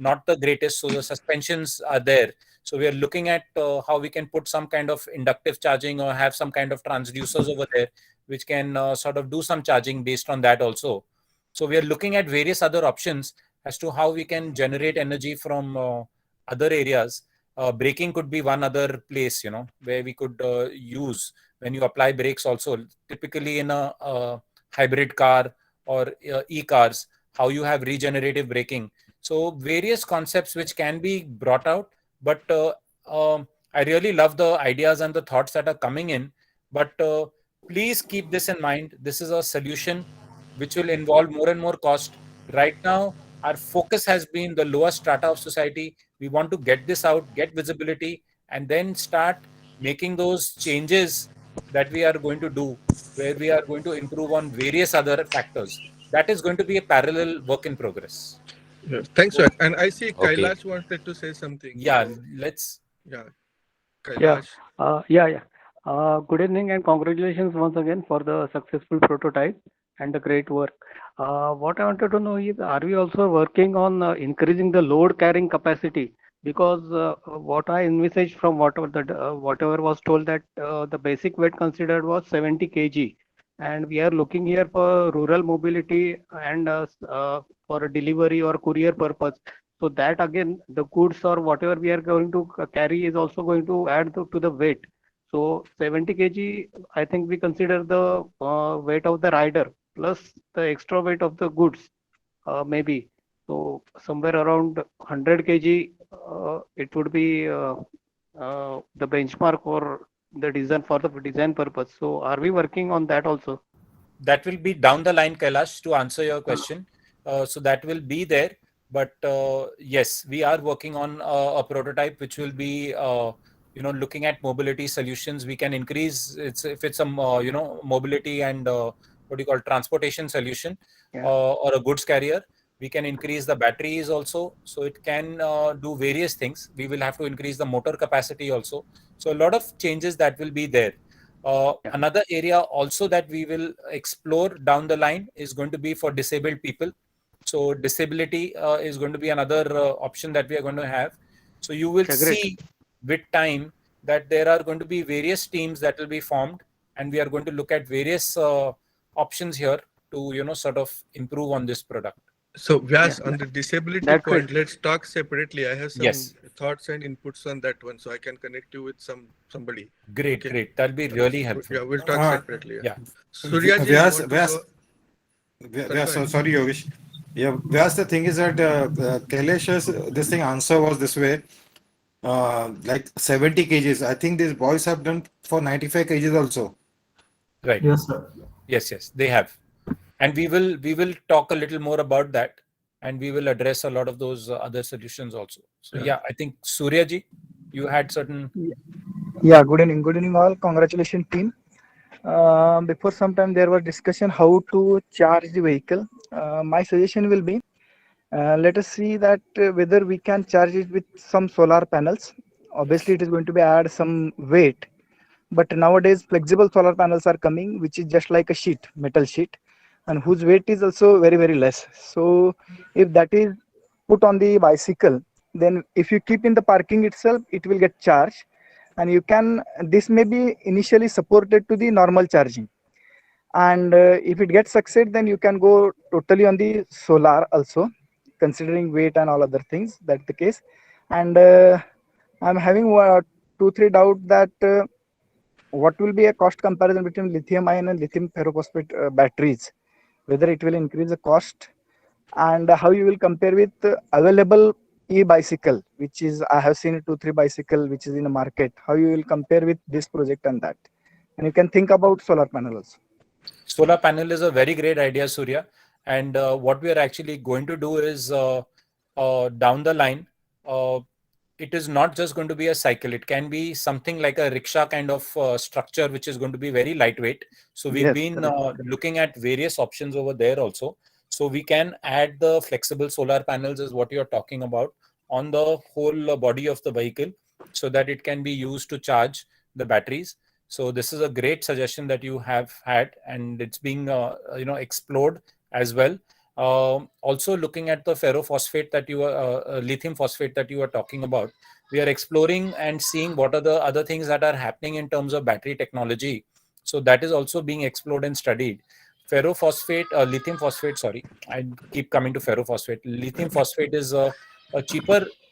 not the greatest. So the suspensions are there. So we are looking at how we can put some kind of inductive charging or have some kind of transducers over there, which can sort of do some charging based on that also. So we are looking at various other options as to how we can generate energy from other areas. Braking could be one other place, where we could use when you apply brakes also. Typically in a hybrid car or e-cars, how you have regenerative braking. So various concepts which can be brought out, but I really love the ideas and the thoughts that are coming in. But please keep this in mind. This is a solution which will involve more and more cost. Right now, our focus has been the lower strata of society. We want to get this out, get visibility, and then start making those changes that we are going to do, where we are going to improve on various other factors. That is going to be a parallel work in progress. Yeah. Thanks, sir. And I see Okay. Kailash wanted to say something. Yeah, let's. Yeah. Yeah. Kailash. Good evening and congratulations once again for the successful prototype and the great work. What I wanted to know is, are we also working on increasing the load carrying capacity Because what I envisaged from whatever was told, that the basic weight considered was 70 kg, and we are looking here for rural mobility and for a delivery or courier purpose. So that again, the goods or whatever we are going to carry is also going to add to the weight. So 70 kg, I think we consider the weight of the rider plus the extra weight of the goods, maybe. So somewhere around 100 kg, it would be the benchmark for the design, for the design purpose. So are we working on that also? That will be down the line, Kailash, to answer your question. So that will be there. But yes, we are working on a prototype which will be, looking at mobility solutions. We can increase if it's a mobility and what do you call transportation solution, Yeah. or a goods carrier. We can increase the batteries also, so it can do various things. We will have to increase the motor capacity also. So a lot of changes that will be there. Another area also that we will explore down the line is going to be for disabled people. So disability is going to be another option that we are going to have. So you will Okay, great. see with time that there are going to be various teams that will be formed, and we are going to look at various options here to sort of improve on this product. So Vyas, Yeah, on the disability that's point, great. let's talk separately. I have some Yes. thoughts and inputs on that one, so I can connect you with somebody. Great, Okay. great. That'll be really helpful. Yeah, we'll talk Uh, separately. Yeah. Yeah. Suryaji, you Vyas, want to Vyas, go? Vyas, Sorry. sorry, Yogesh. Yeah, Vyas, the thing is that Kailash's this thing answer was this way, like 70 kgs. I think these boys have done for 95 kgs also. Right. Yes, sir. Yes, they have. And we will talk a little more about that, and we will address a lot of those other solutions also. So yeah, I think Suryaji, you had certain. Yeah, good evening all. Congratulations team. Before some time there was discussion how to charge the vehicle. My suggestion will be, let us see that whether we can charge it with some solar panels. Obviously it is going to be add some weight, but nowadays flexible solar panels are coming, which is just like a sheet, metal sheet, and whose weight is also very less. So if that is put on the bicycle, then if you keep in the parking itself, it will get charged, and you can, this may be initially supported to the normal charging, and if it gets succeed, then you can go totally on the solar also, considering weight and all other things. That's the case. And I'm having 2-3 doubt that what will be a cost comparison between lithium ion and lithium ferrophosphate batteries, whether it will increase the cost, and how you will compare with available e-bicycle, which is, I have seen 2-3 bicycle which is in the market. How you will compare with this project and that, and you can think about solar panel also. Solar panel is a very great idea, Surya. And what we are actually going to do is down the line, it is not just going to be a cycle. It can be something like a rickshaw kind of structure, which is going to be very lightweight. So we've Yes, been correct. looking at various options over there also. So we can add the flexible solar panels, is what you're talking about, on the whole body of the vehicle, so that it can be used to charge the batteries. So this is a great suggestion that you have had, and it's being explored as well. Also looking at the ferrophosphate that you are lithium phosphate that you are talking about, we are exploring and seeing what are the other things that are happening in terms of battery technology. So that is also being explored and studied. Ferrophosphate, lithium phosphate, sorry, I keep coming to ferrophosphate. Lithium phosphate is a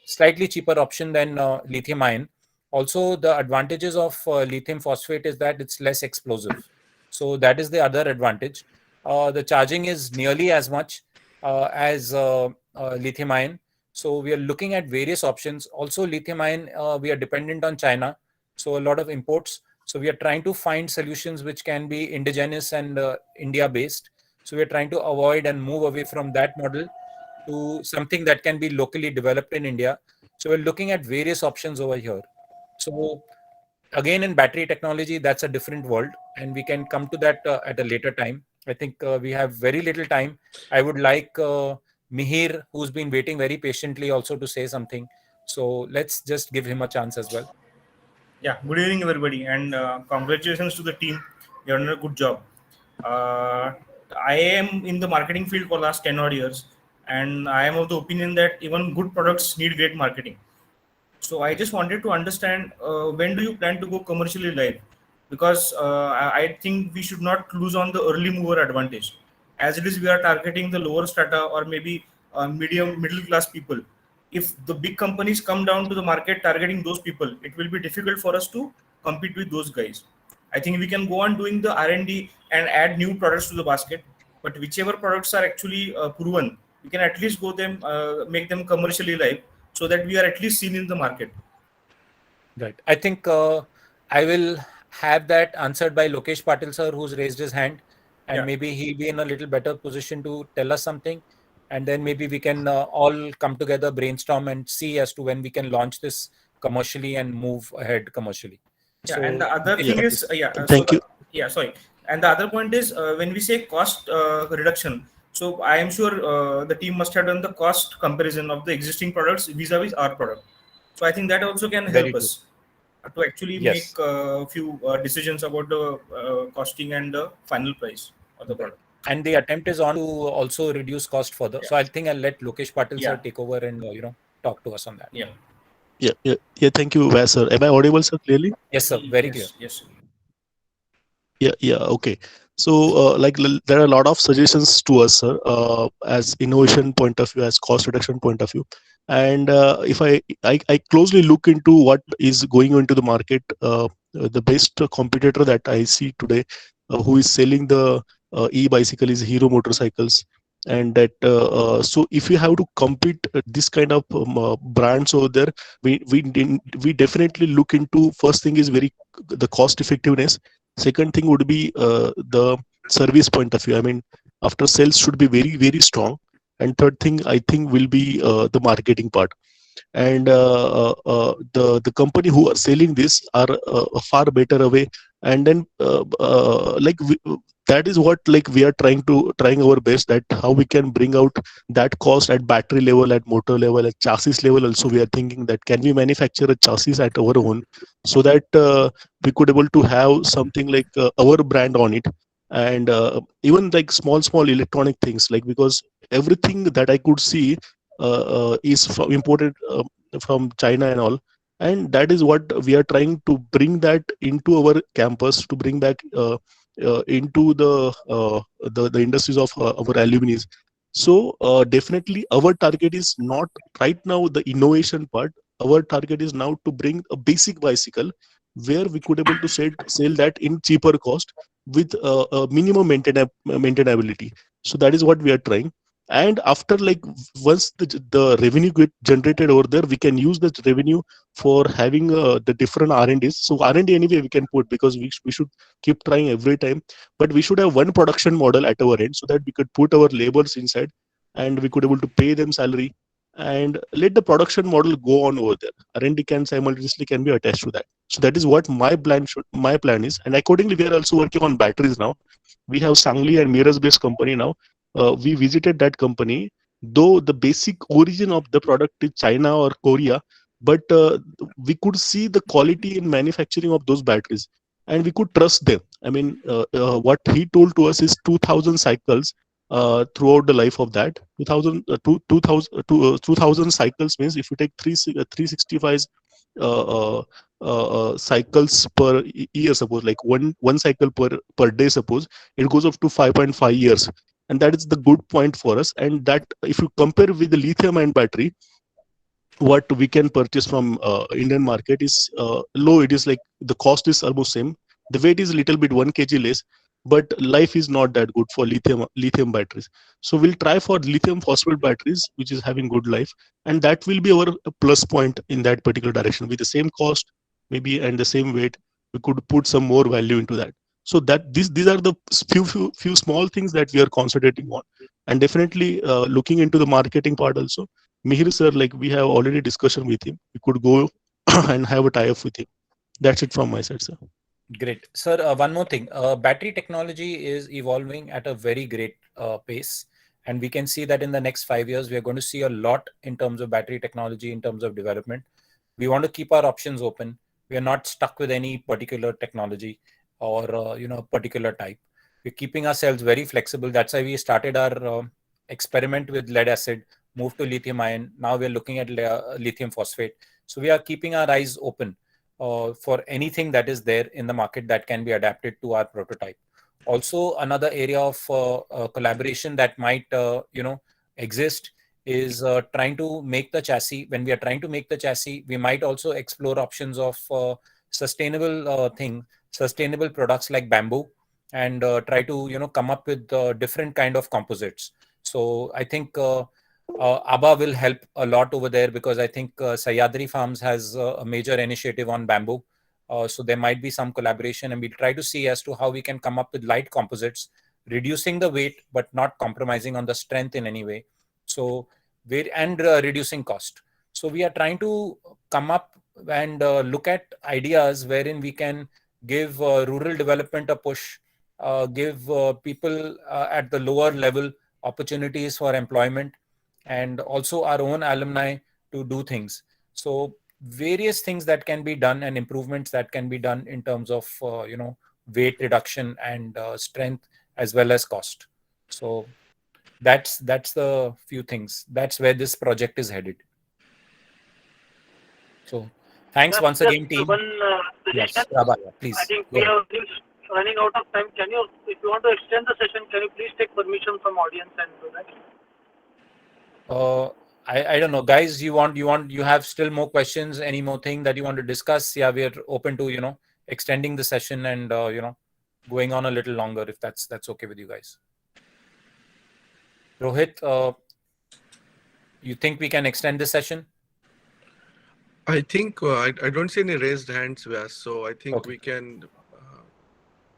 slightly cheaper option than lithium ion. Also, the advantages of lithium phosphate is that it's less explosive. So that is the other advantage. The charging is nearly as much as lithium ion. So we are looking at various options. Also, lithium ion, we are dependent on China, so a lot of imports. So we are trying to find solutions which can be indigenous and India based. So we are trying to avoid and move away from that model to something that can be locally developed in India. So we're looking at various options over here. So again, in battery technology, that's a different world, and we can come to that at a later time. I think we have very little time. I would like Mihir, who's been waiting very patiently, also to say something. So let's just give him a chance as well. Yeah, good evening, everybody, and congratulations to the team. You're doing a good job. I am in the marketing field for the last 10 odd years, and I am of the opinion that even good products need great marketing. So I just wanted to understand when do you plan to go commercially live? Because I think we should not lose on the early mover advantage. As it is, we are targeting the lower strata or maybe middle class people. If the big companies come down to the market targeting those people, it will be difficult for us to compete with those guys. I think we can go on doing the R&D and add new products to the basket. But whichever products are actually proven, we can at least go them make them commercially live so that we are at least seen in the market. Right. I think I will have that answered by Lokesh Patil sir, who's raised his hand, and Yeah. maybe he'll be in a little better position to tell us something. And then maybe we can all come together, brainstorm, and see as to when we can launch this commercially and move ahead commercially. Yeah, and the other Yeah. thing is, Thank you. sorry. And the other point is when we say cost reduction, so I am sure the team must have done the cost comparison of the existing products vis-a-vis our product. So I think that also can Very help us to actually Yes. make a few decisions about the costing and the final price of the product. And the attempt is on to also reduce cost further. So I think I'll let Lokesh Patil sir Yeah. take over and talk to us on that. Yeah. Yeah. Thank you, Vyas sir. Am I audible, sir, clearly? Yes, sir. Very clear. Yes. Yeah. Okay. So, there are a lot of suggestions to us, sir, as innovation point of view, as cost reduction point of view. And if I closely look into what is going into the market, the best competitor that I see today, who is selling the e-bicycle is Hero Motorcycles. And that so if you have to compete this kind of brands over there, we definitely look into, first thing is the cost effectiveness. Second thing would be the service point of view. I mean, after sales should be very, very strong. And third thing, I think, will be the marketing part. And the company who are selling this are far better away. And then that is what we are trying our best, that how we can bring out that cost at battery level, at motor level, at chassis level. Also, we are thinking that can we manufacture a chassis at our own, so that we could able to have something like our brand on it. And even like small electronic things, because everything that I could see is imported from China and all. And that is what we are trying to bring that into our campus, to bring back into the industries of our alumni. So definitely our target is not right now the innovation part. Our target is now to bring a basic bicycle where we could able to sell that in cheaper cost with a minimum maintainability. So that is what we are trying. And after, once the revenue get generated over there, we can use that revenue for having the different R&Ds. So R&D anyway we can put, because we should keep trying every time, but we should have one production model at our end, so that we could put our laborers inside and we could able to pay them salary and let the production model go on over there. R&D can simultaneously be attached to that. So that is what my plan is. And accordingly, we are also working on batteries now. We have Sangli and Mirrors based company now. We visited that company, though the basic origin of the product is China or Korea, but we could see the quality in manufacturing of those batteries, and we could trust them. I mean, what he told to us is 2,000 cycles throughout the life of that. 2,000 cycles means if you take 365 cycles per year, suppose, like one cycle per day, suppose, it goes up to 5.5 years. And that is the good point for us. And that, if you compare with the lithium ion battery, what we can purchase from Indian market is low. It is like the cost is almost same. The weight is a little bit 1 kg less, but life is not that good for lithium batteries. So we'll try for lithium phosphate batteries, which is having good life, and that will be our plus point in that particular direction. With the same cost, maybe, and the same weight, we could put some more value into that. So that these are the few small things that we are concentrating on, and definitely looking into the marketing part also. Mihir sir, we have already discussion with him. We could go and have a tie-up with him. That's it from my side, sir. Great. Sir, one more thing. Battery technology is evolving at a very great pace. And we can see that in the next 5 years, we are going to see a lot in terms of battery technology, in terms of development. We want to keep our options open. We are not stuck with any particular technology or particular type. We're keeping ourselves very flexible. That's why we started our experiment with lead acid moved to lithium ion. Now we're looking at lithium phosphate. So we are keeping our eyes open for anything that is there in the market that can be adapted to our prototype. Also, another area of collaboration that might exist is trying to make the chassis. When we are trying to make the chassis, we might also explore options of sustainable products like bamboo, and try to come up with different kind of composites. So I think ABBA will help a lot over there, because I think Sahyadri Farms has a major initiative on bamboo. So there might be some collaboration, and we'll try to see as to how we can come up with light composites, reducing the weight but not compromising on the strength in any way. So reducing cost. So we are trying to come up and look at ideas wherein we can give rural development a push, give people at the lower level opportunities for employment, and also our own alumni to do things. So various things that can be done, and improvements that can be done in terms of weight reduction and strength, as well as cost. So that's the few things. That's where this project is headed. So thanks once again, team. One Yes, suggestion. Prabha, please. I think Go we ahead. are running out of time. Can you, if you want to extend the session, can you please take permission from audience and do that? I don't know, guys. You have still more questions? Any more thing that you want to discuss? Yeah, we are open to extending the session and going on a little longer, if that's okay with you guys. Rohit, you think we can extend the session? I think I don't see any raised hands, Vyas. So I think Okay. we can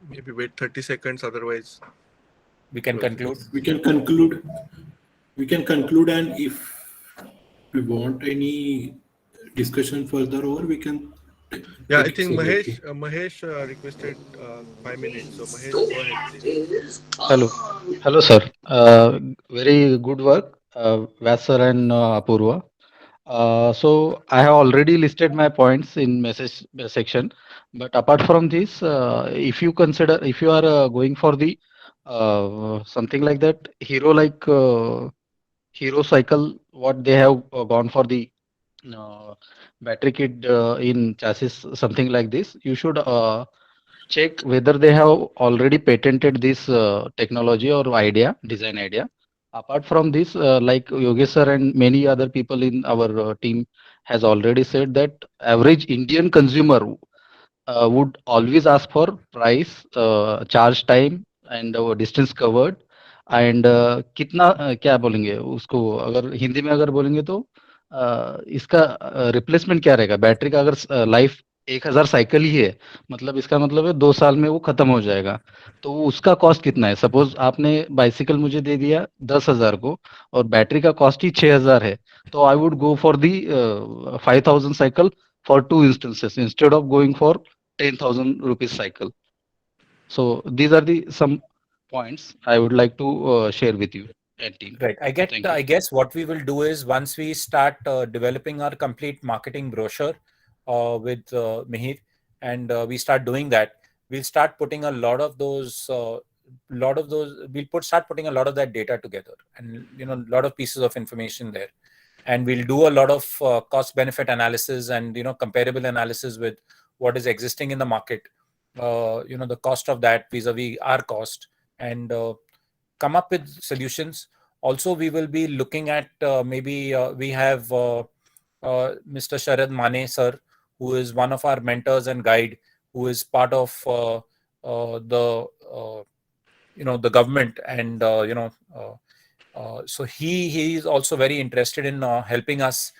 maybe wait 30 seconds. Otherwise, We can conclude. We can conclude. We can conclude, and if we want any discussion further over, we can. yeah, I take think separately. Mahesh requested 5 minutes. So Mahesh, go ahead, please. Hello, sir. Very good work, Vyas sir and Apurva. So I have already listed my points in message section, but apart from this, if you are going for the something like that hero cycle, what they have gone for the uh, battery kit in chassis, something like this, you should check whether they have already patented this technology or design idea. Apart from this, like Yogesh sir and many other people in our team has already said that average Indian consumer would always ask for price, charge time and distance covered, and कितना क्या बोलेंगे उसको, अगर हिंदी में अगर बोलेंगे तो इसका रिप्लेसमेंट क्या रहेगा, बैटरी का अगर लाइफ 1000 साइकिल ही है, मतलब इसका मतलब है 2 साल में वो खत्म हो जाएगा, तो उसका कॉस्ट कितना है? सपोज आपने बाइसिकल मुझे दे दिया 10,000 को और बैटरी का कॉस्ट ही 6,000 है, तो I would go for the 5,000 cycle for 2 instances instead of going for 10,000 rupees cycle. So these are the some points I would like to share with you and team. Right. Thank you. I guess what we will do is, once we start developing our complete marketing brochure with Mihir, and we start doing that, we'll start putting a lot of those. Start putting a lot of that data together, and a lot of pieces of information there, and we'll do a lot of cost benefit analysis and comparable analysis with what is existing in the market. The cost of that vis-a-vis our cost, and come up with solutions. Also, we will be looking at maybe we have Mr. Sharad Mane sir, who is one of our mentors and guide, who is part of the government, and so he is also very interested in helping us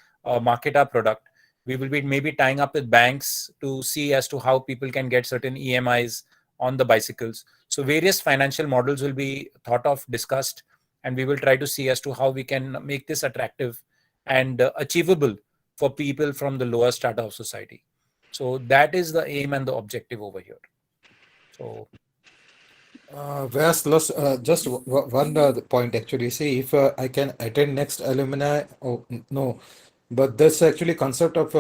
market our product. We will be maybe tying up with banks to see as to how people can get certain EMIs on the bicycles. So various financial models will be thought of, discussed, and we will try to see as to how we can make this attractive and achievable for people from the lower strata of society. So that is the aim and the objective over here. So Vyas, just one point actually. See, if I can attend next alumni, oh no, but this actually concept of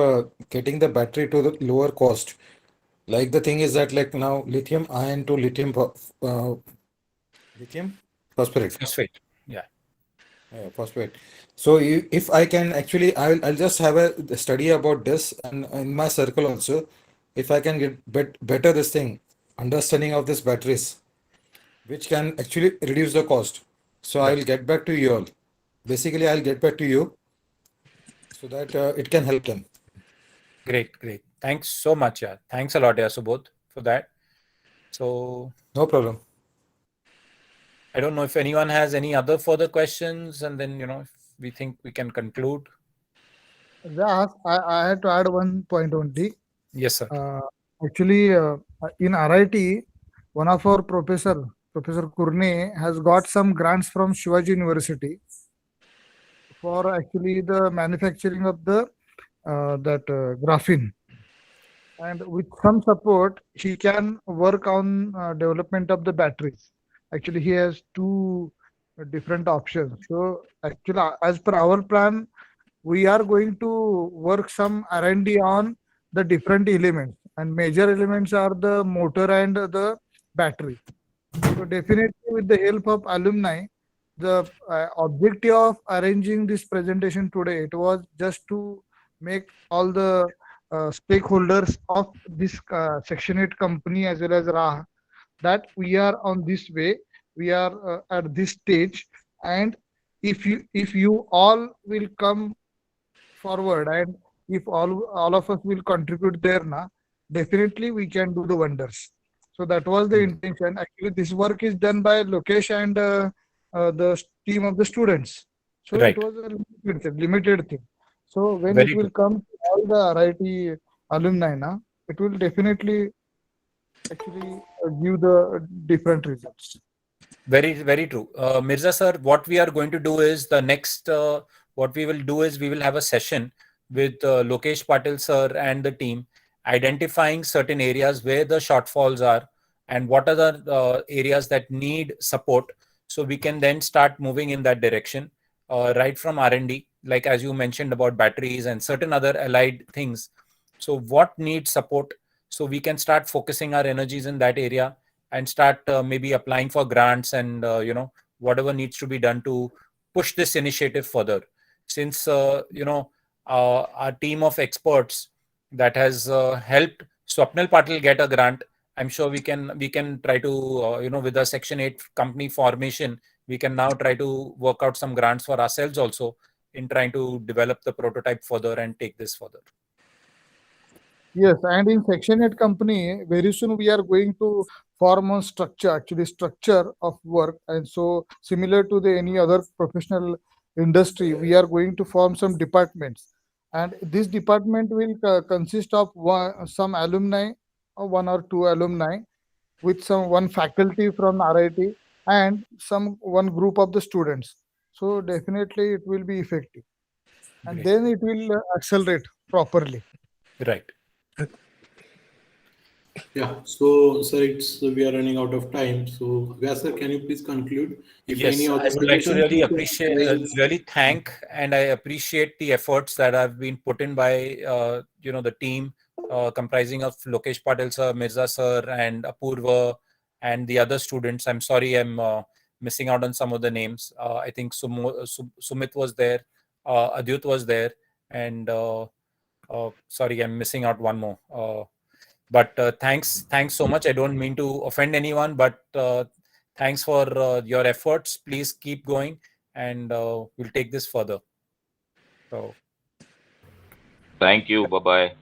getting the battery to the lower cost. Like the thing is that like now lithium ion to lithium phosphate. phosphate, yeah. Yeah, phosphate. So if I can actually, I'll just have a study about this and in my circle also. If I can get better this thing, understanding of this batteries, which can actually reduce the cost. So Right. I'll get back to you all. Basically, I'll get back to you so that it can help them. Great, great. Thanks so much, yeah. Thanks a lot, yeah, Subodh, for that. So No problem. I don't know if anyone has any other further questions, and then if we think we can conclude. Yeah, I had to add one point only. Yes, sir. Actually, in RIT, one of our Professor Kurne, has got some grants from Shivaji University for actually the manufacturing of the graphene. And with some support, he can work on development of the batteries. Actually, he has two different options. So actually, as per our plan, we are going to work some R&D on the different elements, and major elements are the motor and the battery. So definitely, with the help of alumni, the objective of arranging this presentation today, it was just to make all the stakeholders of this Section 8 company as well as RAH that we are on this way, we are at this stage, and if you all will come forward, and if all of us will contribute there now, definitely we can do the wonders. So that was the intention. Actually, this work is done by Lokesh and the team of the students. So Right. it was a limited thing. So when Very it will true. come to all the RIT alumni now, it will definitely actually give the different results. Very, very true. Mirza sir, what we are going to do is the next, what we will do is we will have a session with Lokesh Patil sir and the team, identifying certain areas where the shortfalls are and what are the areas that need support. So we can then start moving in that direction, right from R&D, like as you mentioned about batteries and certain other allied things. So what needs support? So we can start focusing our energies in that area and start maybe applying for grants and whatever needs to be done to push this initiative further. Since our team of experts that has helped Swapnil Patil get a grant, I'm sure we can try to with the Section 8 company formation, we can now try to work out some grants for ourselves also in trying to develop the prototype further and take this further. Yes, and in Section 8 company, very soon we are going to form a structure of work. And so similar to the any other professional industry, we are going to form some departments. And this department will consist of some alumni, one or two alumni, with one faculty from RIT and one group of the students. So definitely it will be effective. And Great. then it will accelerate properly. Right. Yeah. So, sir, we are running out of time. So, Vyas sir, can you please conclude? If Yes, any I other would like to suggestions, really you can appreciate, raise. really thank, and I appreciate the efforts that have been put in by the team comprising of Lokesh Patil sir, Mirza sir, and Apurva, and the other students. I'm sorry, I'm missing out on some of the names. I think Sumit was there, Adyut was there, and sorry, I'm missing out one more. But thanks so much. I don't mean to offend anyone, but thanks for your efforts. Please keep going, and we'll take this further. So, Thank you. Bye bye.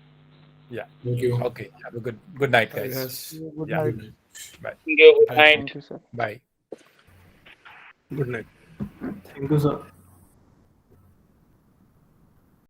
yeah. Thank you. Okay. Have a good night, Bye, guys. guys. Good Yeah. night. Bye. Thank you. Good Thank night. Thank you, sir. Bye. Good night. Thank you, sir.